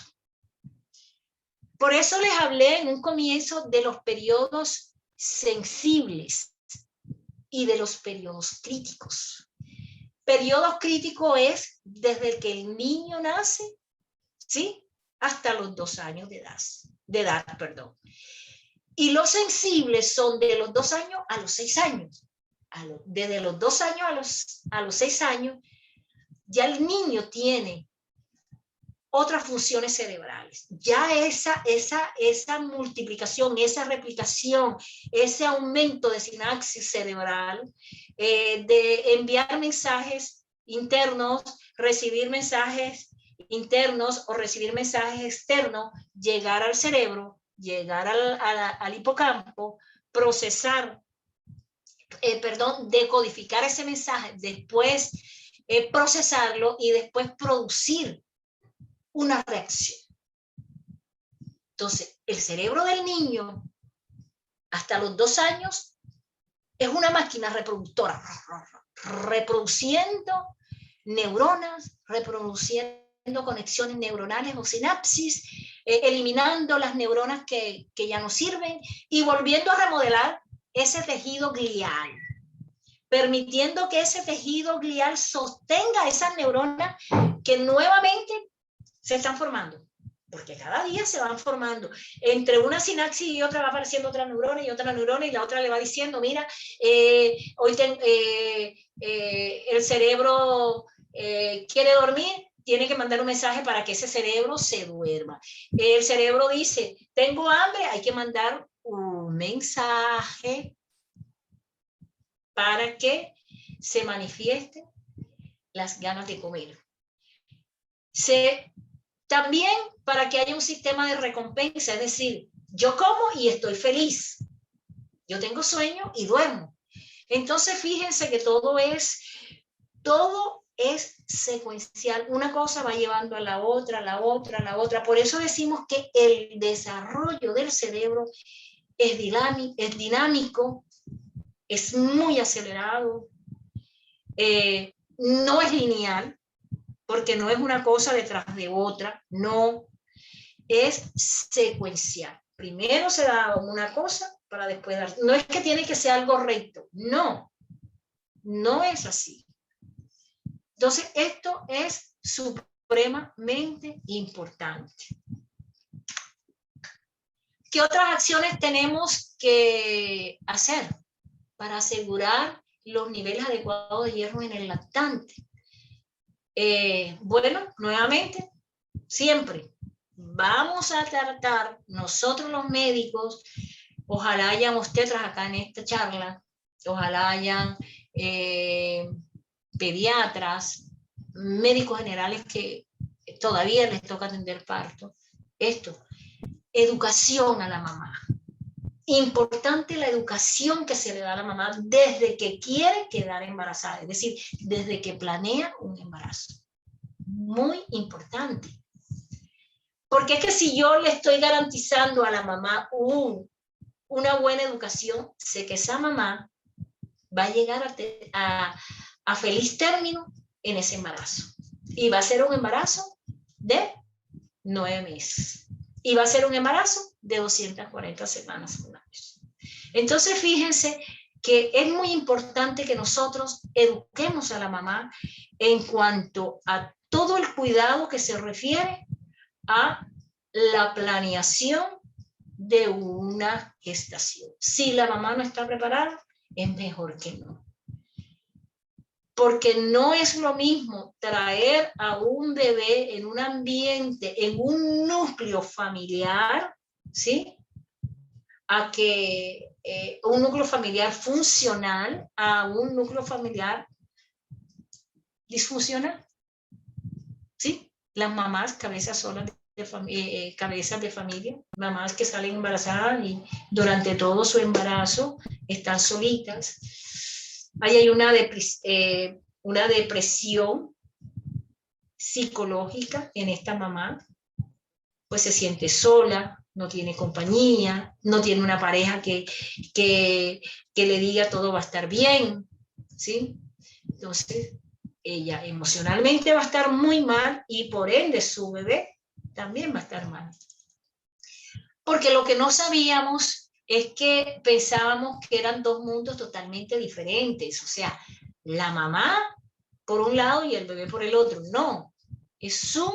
Por eso les hablé en un comienzo de los periodos sensibles y de los periodos críticos. Periodo crítico es desde que el niño nace, ¿sí? Hasta los 2 años de edad. Y los sensibles son de los 2 años a los 6 años. Desde los 2 años a los 6 años, ya el niño tiene otras funciones cerebrales. Ya esa multiplicación, esa replicación, ese aumento de sinapsis cerebral, de enviar mensajes internos, recibir mensajes internos o recibir mensajes externos, llegar al cerebro, llegar al hipocampo, procesar, decodificar ese mensaje, después procesarlo y después producir una reacción. Entonces, el cerebro del niño hasta los 2 años es una máquina reproductora, reproduciendo neuronas, reproduciendo conexiones neuronales o sinapsis, eliminando las neuronas que ya no sirven y volviendo a remodelar ese tejido glial, permitiendo que ese tejido glial sostenga esas neuronas que nuevamente se están formando, porque cada día se van formando. Entre una sinapsis y otra va apareciendo otra neurona y la otra le va diciendo, mira, hoy el cerebro quiere dormir, tiene que mandar un mensaje para que ese cerebro se duerma. El cerebro dice, tengo hambre, hay que mandar un mensaje para que se manifiesten las ganas de comer. También para que haya un sistema de recompensa, es decir, yo como y estoy feliz. Yo tengo sueño y duermo. Entonces, fíjense que todo es secuencial. Una cosa va llevando a la otra, a la otra, a la otra. Por eso decimos que el desarrollo del cerebro es dinámico, es muy acelerado, no es lineal, porque no es una cosa detrás de otra, no, es secuencial. Primero se da una cosa para después dar. No es que tiene que ser algo recto, no, no es así. Entonces, esto es supremamente importante. ¿Qué otras acciones tenemos que hacer para asegurar los niveles adecuados de hierro en el lactante? Bueno, nuevamente, siempre vamos a tratar nosotros los médicos, ojalá hayan obstetras acá en esta charla, ojalá hayan pediatras, médicos generales que todavía les toca atender parto. Educación a la mamá. Importante la educación que se le da a la mamá desde que quiere quedar embarazada, es decir, desde que planea un embarazo. Muy importante. Porque es que si yo le estoy garantizando a la mamá una buena educación, sé que esa mamá va a llegar a feliz término en ese embarazo. Y va a ser un embarazo de 9 meses. Y va a ser un embarazo de 240 semanas. Entonces, fíjense que es muy importante que nosotros eduquemos a la mamá en cuanto a todo el cuidado que se refiere a la planeación de una gestación. Si la mamá no está preparada, es mejor que no. Porque no es lo mismo traer a un bebé en un ambiente, en un núcleo familiar, ¿sí? A que un núcleo familiar funcional a un núcleo familiar disfuncional, ¿sí? Las mamás cabezas solas cabezas de familia, mamás que salen embarazadas y durante todo su embarazo están solitas. Ahí hay una depresión psicológica en esta mamá, pues se siente sola, no tiene compañía, no tiene una pareja que le diga todo va a estar bien, ¿sí? Entonces, ella emocionalmente va a estar muy mal y por ende su bebé también va a estar mal. Porque lo que no sabíamos es que pensábamos que eran dos mundos totalmente diferentes, o sea, la mamá por un lado y el bebé por el otro. No, es un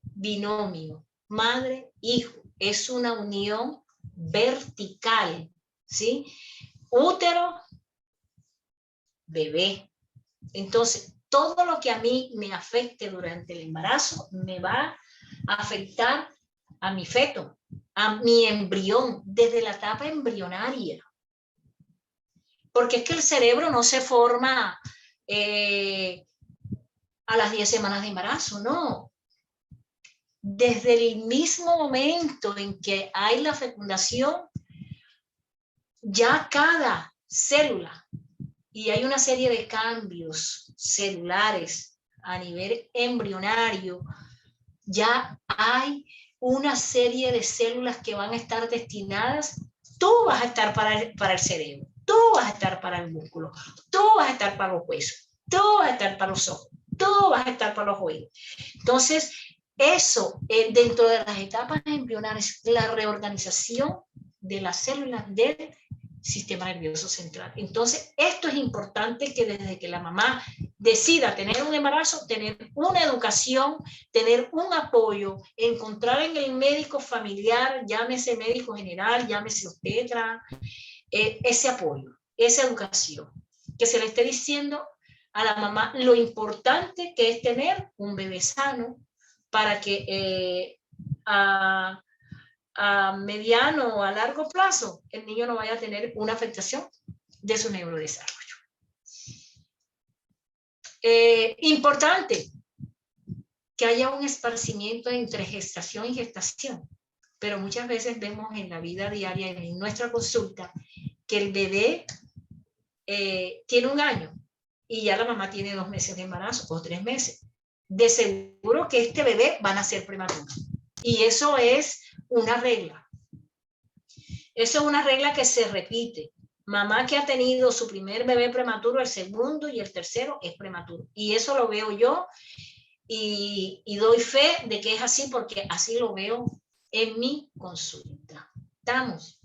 binomio, madre-hijo, es una unión vertical, ¿sí? Útero, bebé. Entonces, todo lo que a mí me afecte durante el embarazo me va a afectar a mi feto, a mi embrión, desde la etapa embrionaria. Porque es que el cerebro no se forma a las 10 semanas de embarazo, no. Desde el mismo momento en que hay la fecundación, ya cada célula, y hay una serie de cambios celulares a nivel embrionario, ya hay una serie de células que van a estar destinadas, tú vas a estar para el cerebro, tú vas a estar para el músculo, tú vas a estar para los huesos, tú vas a estar para los ojos, tú vas a estar para los oídos. Entonces, eso, dentro de las etapas embrionarias, la reorganización de las células del sistema nervioso central. Entonces, esto es importante que desde que la mamá decida tener un embarazo, tener una educación, tener un apoyo, encontrar en el médico familiar, llámese médico general, llámese obstetra, ese apoyo, esa educación, que se le esté diciendo a la mamá lo importante que es tener un bebé sano para que a mediano o a largo plazo el niño no vaya a tener una afectación de su neurodesarrollo. Importante que haya un esparcimiento entre gestación y gestación, pero muchas veces vemos en la vida diaria, en nuestra consulta, que el bebé tiene 1 año y ya la mamá tiene 2 meses de embarazo o 3 meses. De seguro que este bebé va a nacer prematuro. Y eso es una regla. Eso es una regla que se repite. Mamá que ha tenido su primer bebé prematuro, el segundo y el tercero es prematuro. Y eso lo veo yo y doy fe de que es así porque así lo veo en mi consulta. ¿Estamos?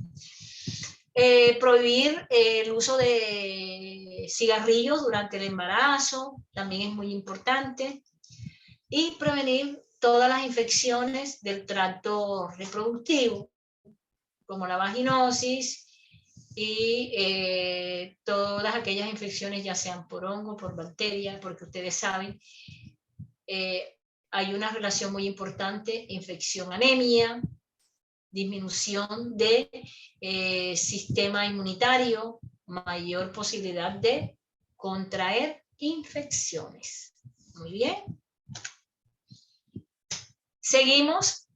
Prohibir el uso de cigarrillos durante el embarazo también es muy importante. Y prevenir todas las infecciones del tracto reproductivo, como la vaginosis y todas aquellas infecciones, ya sean por hongo, por bacteria, porque ustedes saben, hay una relación muy importante, infección-anemia, disminución de sistema inmunitario, mayor posibilidad de contraer infecciones. Muy bien. Seguimos,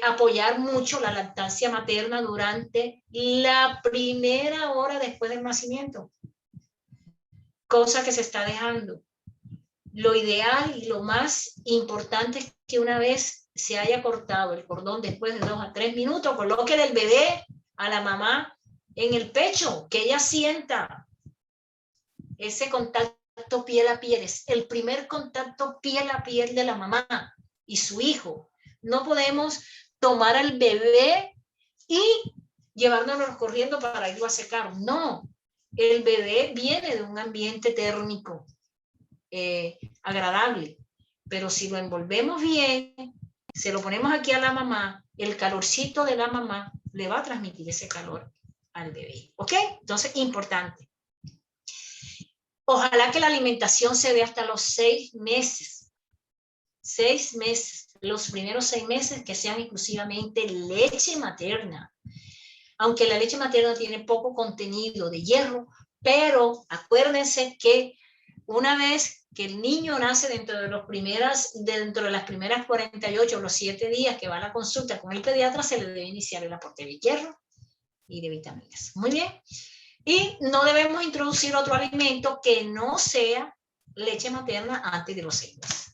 apoyar mucho la lactancia materna durante la primera hora después del nacimiento, cosa que se está dejando. Lo ideal y lo más importante es que una vez se haya cortado el cordón después de 2 a 3 minutos, coloque el bebé a la mamá en el pecho, que ella sienta ese contacto piel a piel, es el primer contacto piel a piel de la mamá y su hijo. No podemos tomar al bebé y llevárnoslo corriendo para irlo a secar. No, el bebé viene de un ambiente térmico agradable, pero si lo envolvemos bien, se lo ponemos aquí a la mamá, el calorcito de la mamá le va a transmitir ese calor al bebé. ¿Ok? Entonces, importante. Ojalá que la alimentación se dé hasta los 6 meses. 6 meses. Los primeros 6 meses que sean exclusivamente leche materna. Aunque la leche materna tiene poco contenido de hierro, pero acuérdense que una vez que el niño nace dentro de las primeras 48 o los 7 días que va a la consulta con el pediatra, se le debe iniciar el aporte de hierro y de vitaminas. Muy bien. Y no debemos introducir otro alimento que no sea leche materna antes de los 6 meses.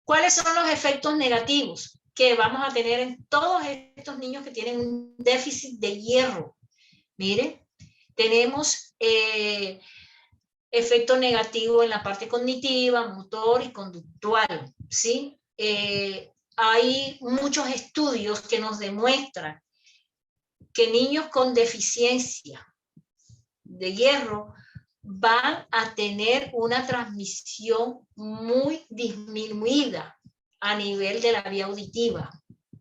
¿Cuáles son los efectos negativos que vamos a tener en todos estos niños que tienen un déficit de hierro? Miren, tenemos efecto negativo en la parte cognitiva, motor y conductual, ¿sí? Hay muchos estudios que nos demuestran que niños con deficiencia de hierro van a tener una transmisión muy disminuida a nivel de la vía auditiva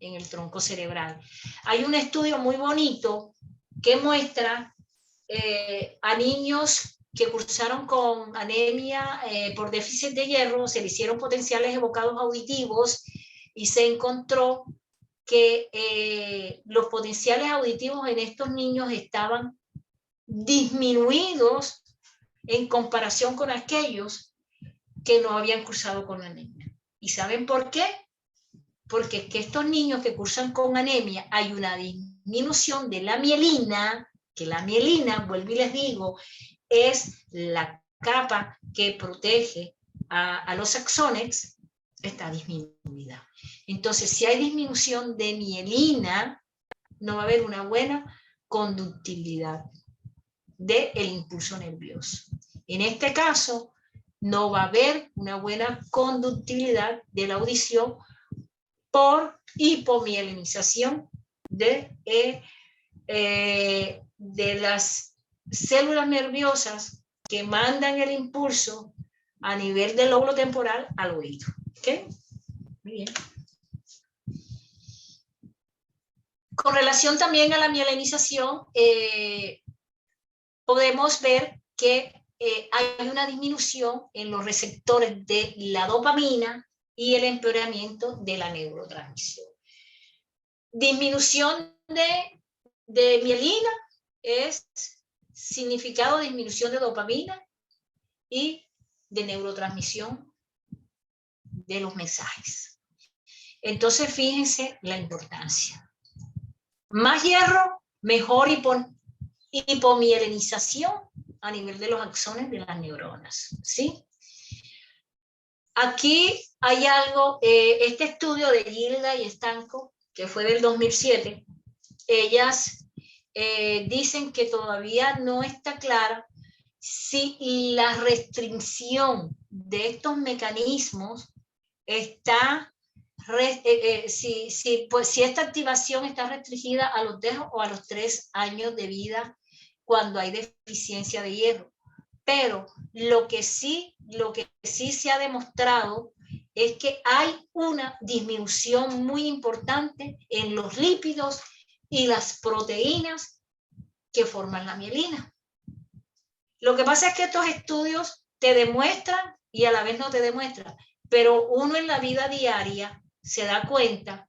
en el tronco cerebral. Hay un estudio muy bonito que muestra a niños que cursaron con anemia por déficit de hierro, se le hicieron potenciales evocados auditivos y se encontró que los potenciales auditivos en estos niños estaban disminuidos en comparación con aquellos que no habían cursado con anemia. ¿Y saben por qué? Porque es que estos niños que cursan con anemia hay una disminución de la mielina, que la mielina, vuelvo y les digo, es la capa que protege a los axones, está disminuida. Entonces, si hay disminución de mielina, no va a haber una buena conductibilidad del impulso nervioso. En este caso, no va a haber una buena conductibilidad de la audición por hipomielinización de las células nerviosas que mandan el impulso a nivel del lóbulo temporal al oído. ¿Okay? Muy bien. Con relación también a la mielinización, podemos ver que hay una disminución en los receptores de la dopamina y el empeoramiento de la neurotransmisión. Disminución de mielina es significado de disminución de dopamina y de neurotransmisión de los mensajes. Entonces, fíjense la importancia. Más hierro, mejor hipomielinización a nivel de los axones de las neuronas, ¿sí? Aquí hay algo, este estudio de Gilda y Stanco, que fue del 2007, ellas dicen que todavía no está clara si la restricción de estos mecanismos está, si esta activación está restringida a los 2 o a los 3 años de vida cuando hay deficiencia de hierro. Pero lo que sí se ha demostrado es que hay una disminución muy importante en los lípidos y las proteínas que forman la mielina. Lo que pasa es que estos estudios te demuestran y a la vez no te demuestran, pero uno en la vida diaria se da cuenta,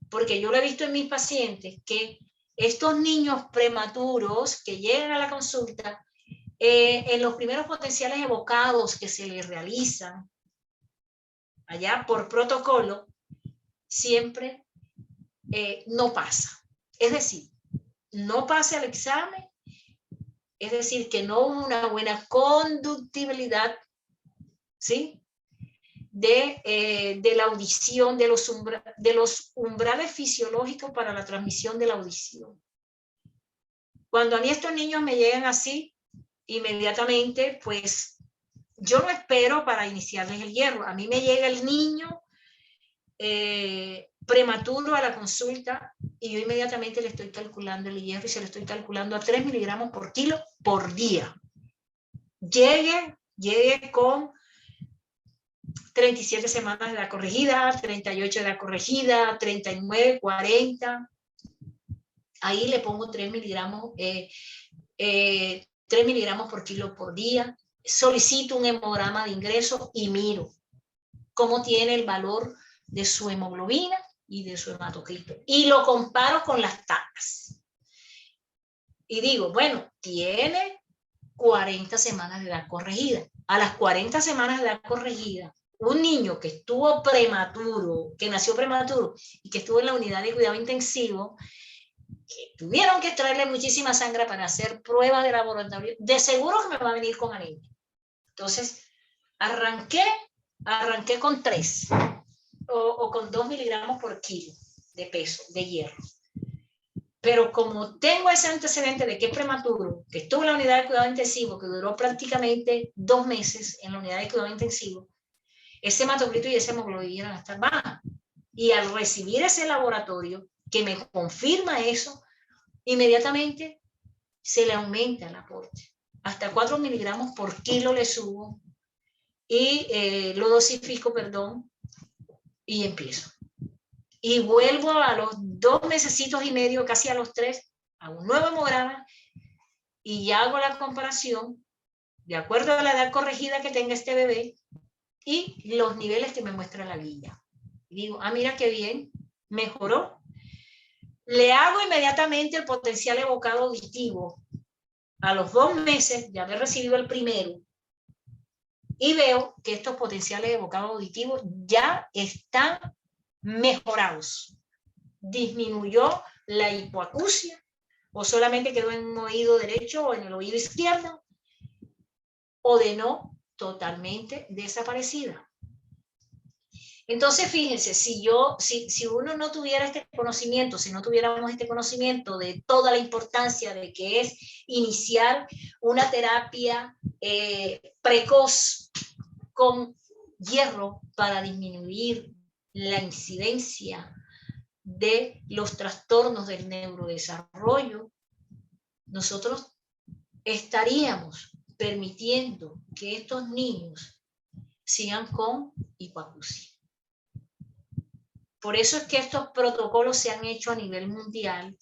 porque yo lo he visto en mis pacientes, que estos niños prematuros que llegan a la consulta, en los primeros potenciales evocados que se les realizan allá por protocolo, siempre no pasa. Es decir, no pasa el examen, es decir, que no hubo una buena conductibilidad, ¿sí? De la audición, de los umbrales fisiológicos para la transmisión de la audición. Cuando a mí estos niños me llegan así, inmediatamente, pues yo no espero para iniciarles el hierro. A mí me llega el niño prematuro a la consulta y yo inmediatamente le estoy calculando el hierro y se lo estoy calculando a 3 miligramos por kilo por día. Llegue con 37 semanas de edad corregida, 38 de edad corregida, 39, 40. Ahí le pongo 3 miligramos, 3 miligramos por kilo por día. Solicito un hemograma de ingreso y miro cómo tiene el valor de su hemoglobina y de su hematocrito. Y lo comparo con las tacas. Y digo, bueno, tiene 40 semanas de edad corregida. A las 40 semanas de edad corregida, un niño que estuvo prematuro, que nació prematuro y que estuvo en la unidad de cuidado intensivo, que tuvieron que extraerle muchísima sangre para hacer pruebas de laboratorio, de seguro que me va a venir con anemia. Entonces, arranqué con 3 o con 2 miligramos por kilo de peso, de hierro. Pero como tengo ese antecedente de que es prematuro, que estuvo en la unidad de cuidado intensivo, que duró prácticamente 2 meses en la unidad de cuidado intensivo, ese hematocrito y esa hemoglobina van a estar bajas. Y al recibir ese laboratorio, que me confirma eso, inmediatamente se le aumenta el aporte. Hasta 4 miligramos por kilo le subo y lo dosifico, y empiezo. Y vuelvo a los 2 mesecitos y medio, casi a los 3, a un nuevo hemograma y ya hago la comparación de acuerdo a la edad corregida que tenga este bebé y los niveles que me muestra la guía. Y digo, mira qué bien, mejoró. Le hago inmediatamente el potencial evocado auditivo a los 2 meses de haber recibido el primero y veo que estos potenciales evocados auditivos ya están mejorados. Disminuyó la hipoacusia o solamente quedó en un oído derecho o en el oído izquierdo o de no, totalmente desaparecida. Entonces, fíjense, si uno no tuviera este conocimiento, si no tuviéramos este conocimiento de toda la importancia de que es iniciar una terapia precoz con hierro para disminuir la incidencia de los trastornos del neurodesarrollo, nosotros estaríamos permitiendo que estos niños sigan con hipoacusia. Por eso es que estos protocolos se han hecho a nivel mundial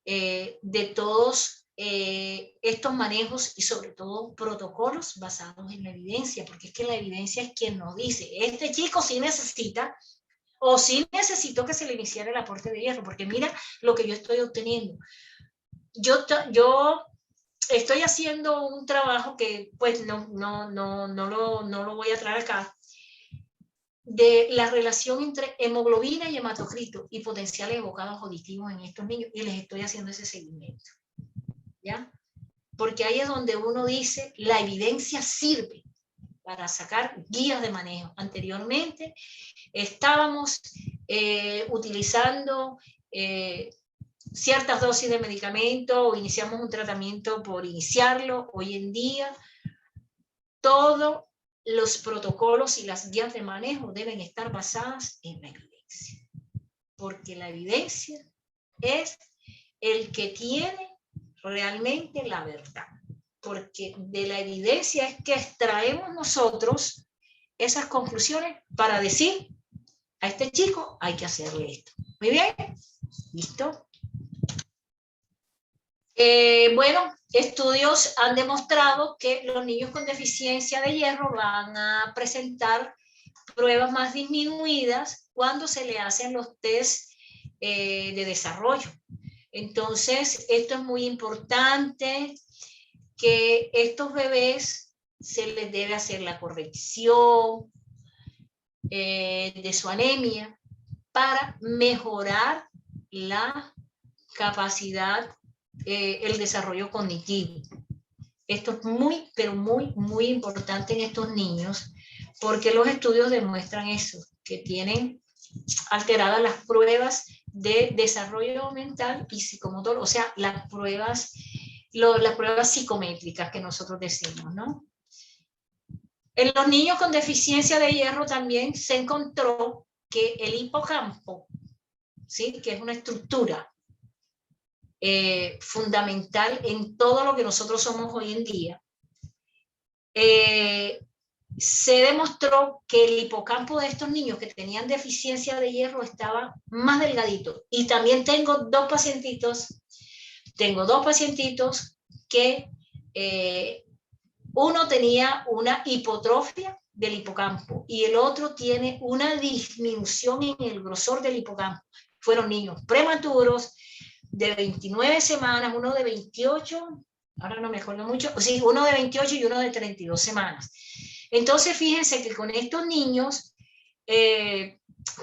de todos estos manejos y sobre todo protocolos basados en la evidencia, porque es que la evidencia es quien nos dice, este chico sí necesita o sí necesitó que se le iniciara el aporte de hierro, porque mira lo que yo estoy obteniendo. Yo estoy haciendo un trabajo que pues no lo voy a traer acá, de la relación entre hemoglobina y hematocrito y potenciales evocados auditivos en estos niños, y les estoy haciendo ese seguimiento, ¿ya? Porque ahí es donde uno dice, la evidencia sirve para sacar guías de manejo. Anteriormente estábamos utilizando ciertas dosis de medicamento o iniciamos un tratamiento por iniciarlo. Hoy en día, todos los protocolos y las guías de manejo deben estar basadas en la evidencia, porque la evidencia es el que tiene realmente la verdad, porque de la evidencia es que extraemos nosotros esas conclusiones para decir, a este chico hay que hacerle esto. Muy bien, ¿listo? Bueno, estudios han demostrado que los niños con deficiencia de hierro van a presentar pruebas más disminuidas cuando se le hacen los test de desarrollo. Entonces, esto es muy importante, que estos bebés se les debe hacer la corrección de su anemia para mejorar la capacidad, el desarrollo cognitivo. Esto es muy, pero muy, muy importante en estos niños, porque los estudios demuestran eso, que tienen alteradas las pruebas de desarrollo mental y psicomotor, o sea, las pruebas psicométricas que nosotros decimos, ¿no? En los niños con deficiencia de hierro también se encontró que el hipocampo, ¿sí?, que es una estructura fundamental en todo lo que nosotros somos hoy en día, se demostró que el hipocampo de estos niños que tenían deficiencia de hierro estaba más delgadito. Y también tengo dos pacientitos que uno tenía una hipotrofia del hipocampo y el otro tiene una disminución en el grosor del hipocampo. Fueron niños prematuros de 29 semanas, uno de 28, ahora no me acuerdo mucho, sí, uno de 28 y uno de 32 semanas. Entonces, fíjense que con estos niños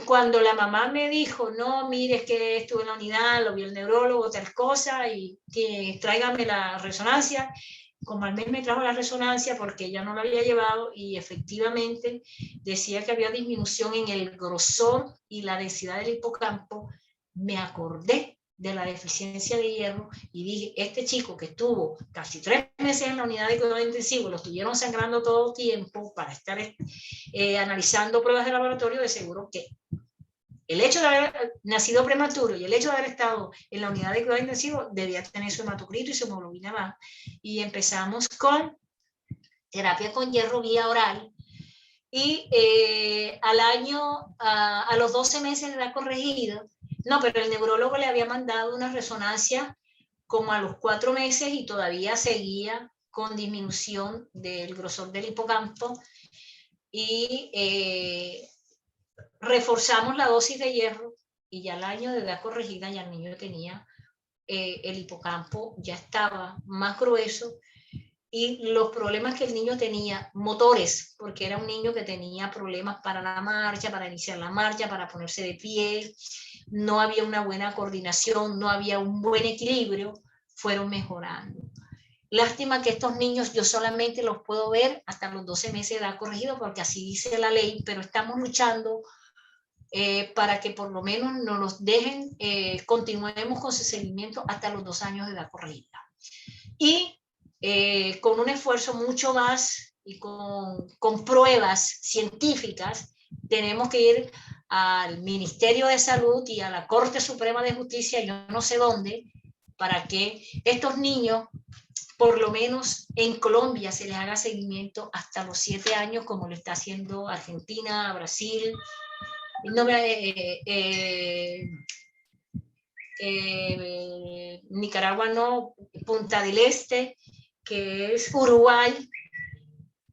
cuando la mamá me dijo, no, mire, es que estuve en la unidad, lo vio el neurólogo, tal cosa, y que tráigame la resonancia, como al mes me trajo la resonancia porque ella no la había llevado y efectivamente decía que había disminución en el grosor y la densidad del hipocampo, me acordé de la deficiencia de hierro y dije, este chico que estuvo casi 3 meses en la unidad de cuidado intensivo, lo estuvieron sangrando todo tiempo para estar analizando pruebas de laboratorio, de seguro que el hecho de haber nacido prematuro y el hecho de haber estado en la unidad de cuidado intensivo debía tener su hematocrito y su hemoglobina baja. Y empezamos con terapia con hierro vía oral. Y al año, a los 12 meses de edad corregida, no, pero el neurólogo le había mandado una resonancia como a los 4 meses y todavía seguía con disminución del grosor del hipocampo. Y reforzamos la dosis de hierro y ya al año de edad corregida ya el niño tenía, el hipocampo ya estaba más grueso y los problemas que el niño tenía, motores, porque era un niño que tenía problemas para la marcha, para iniciar la marcha, para ponerse de pie, no había una buena coordinación, no había un buen equilibrio, fueron mejorando. Lástima que estos niños yo solamente los puedo ver hasta los 12 meses de edad corregido, porque así dice la ley, pero estamos luchando para que por lo menos nos los dejen, continuemos con su seguimiento hasta los 2 años de edad corregida. Y con un esfuerzo mucho más y con pruebas científicas, tenemos que ir al Ministerio de Salud y a la Corte Suprema de Justicia, yo no sé dónde, para que estos niños, por lo menos en Colombia, se les haga seguimiento hasta los 7 años, como lo está haciendo Argentina, Brasil, Nicaragua no, Punta del Este, que es Uruguay,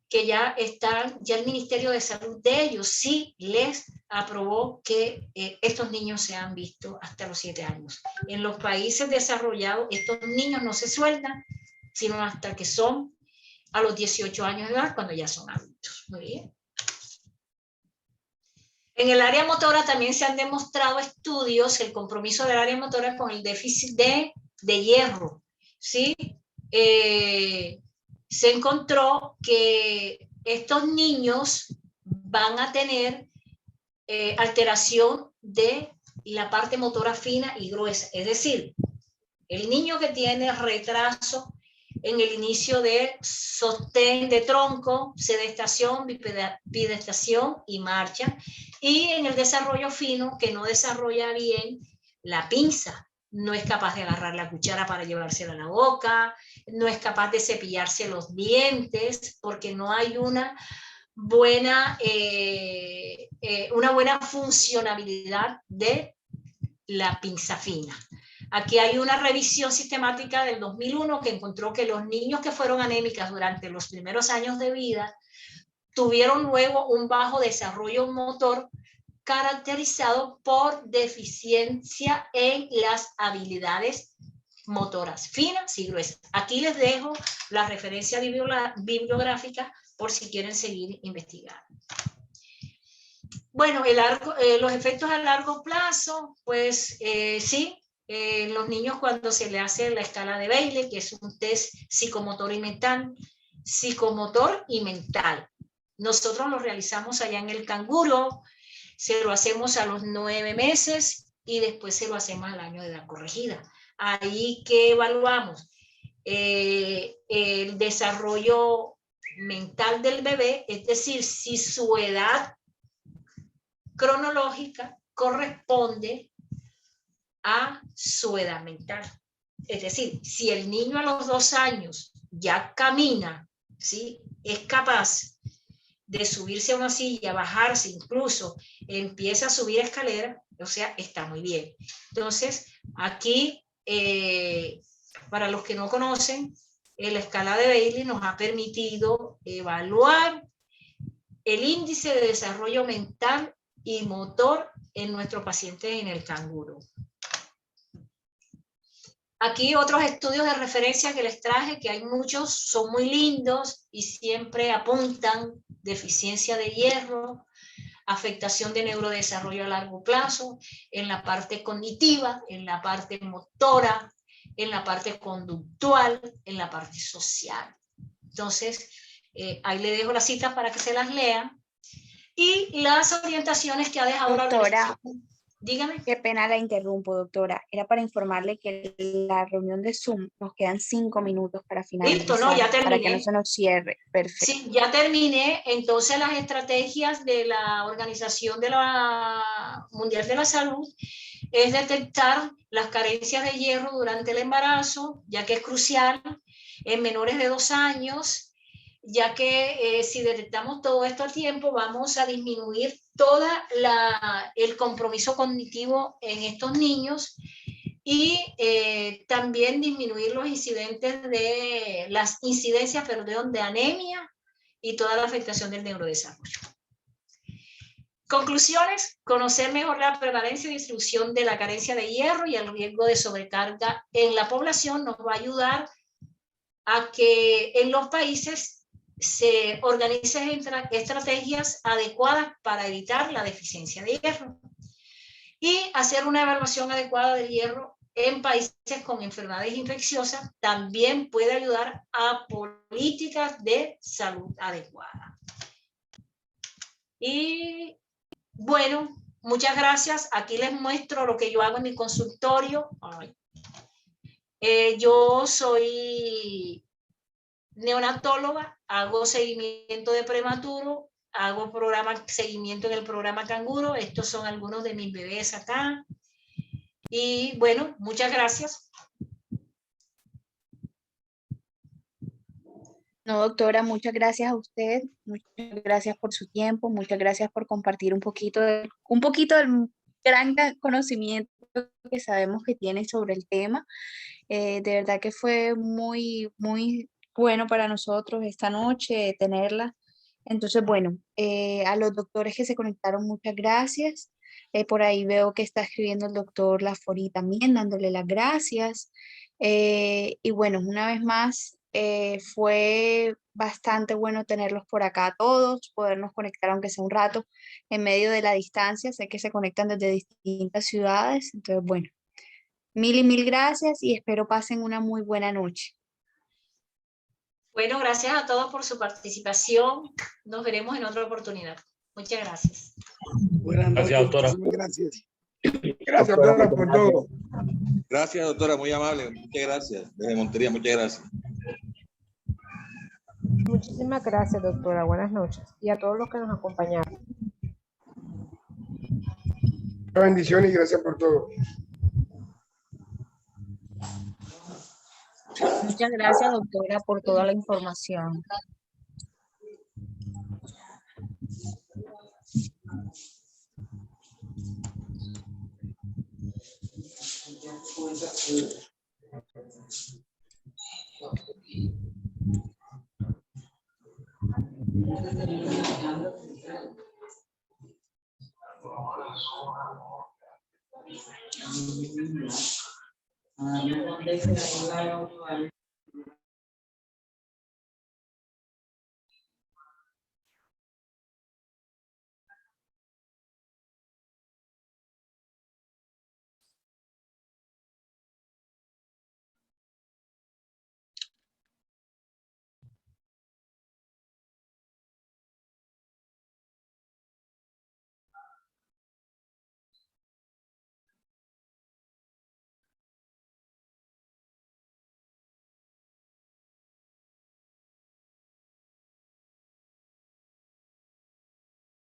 que ya están, ya el Ministerio de Salud de ellos sí les aprobó que estos niños sean vistos hasta los 7 años. En los países desarrollados, estos niños no se sueltan, sino hasta que son a los 18 años de edad, cuando ya son adultos. Muy bien. En el área motora también se han demostrado estudios, el compromiso del área motora con el déficit de hierro, ¿sí? Se encontró que estos niños van a tener alteración de la parte motora fina y gruesa, es decir, el niño que tiene retraso en el inicio de sostén de tronco, sedestación, bipedestación y marcha, y en el desarrollo fino, que no desarrolla bien la pinza, no es capaz de agarrar la cuchara para llevársela a la boca, no es capaz de cepillarse los dientes, porque no hay una buena funcionabilidad de la pinza fina. Aquí hay una revisión sistemática del 2001 que encontró que los niños que fueron anémicas durante los primeros años de vida tuvieron luego un bajo desarrollo motor caracterizado por deficiencia en las habilidades motoras finas y gruesas. Aquí les dejo la referencia bibliográfica por si quieren seguir investigando. Bueno, los efectos a largo plazo, pues sí, los niños cuando se le hace la escala de Bailey, que es un test psicomotor y mental, nosotros lo realizamos allá en el Canguro, se lo hacemos a los 9 meses y después se lo hacemos al año de edad corregida. Ahí que evaluamos el desarrollo mental del bebé, es decir, si su edad cronológica corresponde a su edad mental. Es decir, si el niño a los 2 años ya camina, ¿sí?, es capaz de subirse a una silla, bajarse, incluso empieza a subir escaleras, o sea, está muy bien. Entonces, aquí, para los que no conocen, la escala de Bailey nos ha permitido evaluar el índice de desarrollo mental y motor en nuestros pacientes en el Canguro. Aquí otros estudios de referencia que les traje, que hay muchos, son muy lindos y siempre apuntan deficiencia de hierro. afectación de neurodesarrollo a largo plazo, en la parte cognitiva, en la parte motora, en la parte conductual, en la parte social. Entonces, ahí le dejo las citas para que se las lean. Y las orientaciones que ha dejado la organización. Dígame. Qué pena la interrumpo, doctora. Era para informarle que la reunión de Zoom nos quedan 5 minutos para finalizar. Listo, no, ya terminé. Para que no se nos cierre. Perfecto. Sí, ya terminé. Entonces, las estrategias de la Organización de la Mundial de la Salud es detectar las carencias de hierro durante el embarazo, ya que es crucial en menores de 2 años, ya que si detectamos todo esto a tiempo, vamos a disminuir todo el compromiso cognitivo en estos niños y también disminuir los incidentes de las incidencias, perdón, de anemia y toda la afectación del neurodesarrollo. Conclusiones: conocer mejor la prevalencia y distribución de la carencia de hierro y el riesgo de sobrecarga en la población nos va a ayudar a que en los países se organicen estrategias adecuadas para evitar la deficiencia de hierro y hacer una evaluación adecuada del hierro en países con enfermedades infecciosas también puede ayudar a políticas de salud adecuadas. Y bueno, muchas gracias. Aquí les muestro lo que yo hago en mi consultorio. Yo soy neonatóloga, hago seguimiento de prematuro, hago seguimiento en el programa Canguro. Estos son algunos de mis bebés acá. Y bueno, muchas gracias. No, doctora, muchas gracias a usted, muchas gracias por su tiempo, muchas gracias por compartir un poquito del gran conocimiento que sabemos que tiene sobre el tema. De verdad que fue muy, muy bueno para nosotros esta noche tenerla. Entonces, bueno, a los doctores que se conectaron, muchas gracias. Por ahí veo que está escribiendo el doctor Lafori también, dándole las gracias. Y bueno, una vez más, fue bastante bueno tenerlos por acá a todos, podernos conectar aunque sea un rato en medio de la distancia. Sé que se conectan desde distintas ciudades. Entonces, bueno, mil y mil gracias y espero pasen una muy buena noche. Bueno, gracias a todos por su participación. Nos veremos en otra oportunidad. Muchas gracias. Buenas noches, Gracias, doctora. Gracias. Gracias, doctora, por todo. Gracias, doctora, muy amable. Muchas gracias. Desde Montería, muchas gracias. Muchísimas gracias, doctora. Buenas noches. Y a todos los que nos acompañaron. Bendiciones y gracias por todo. Muchas gracias, doctora, por toda la información.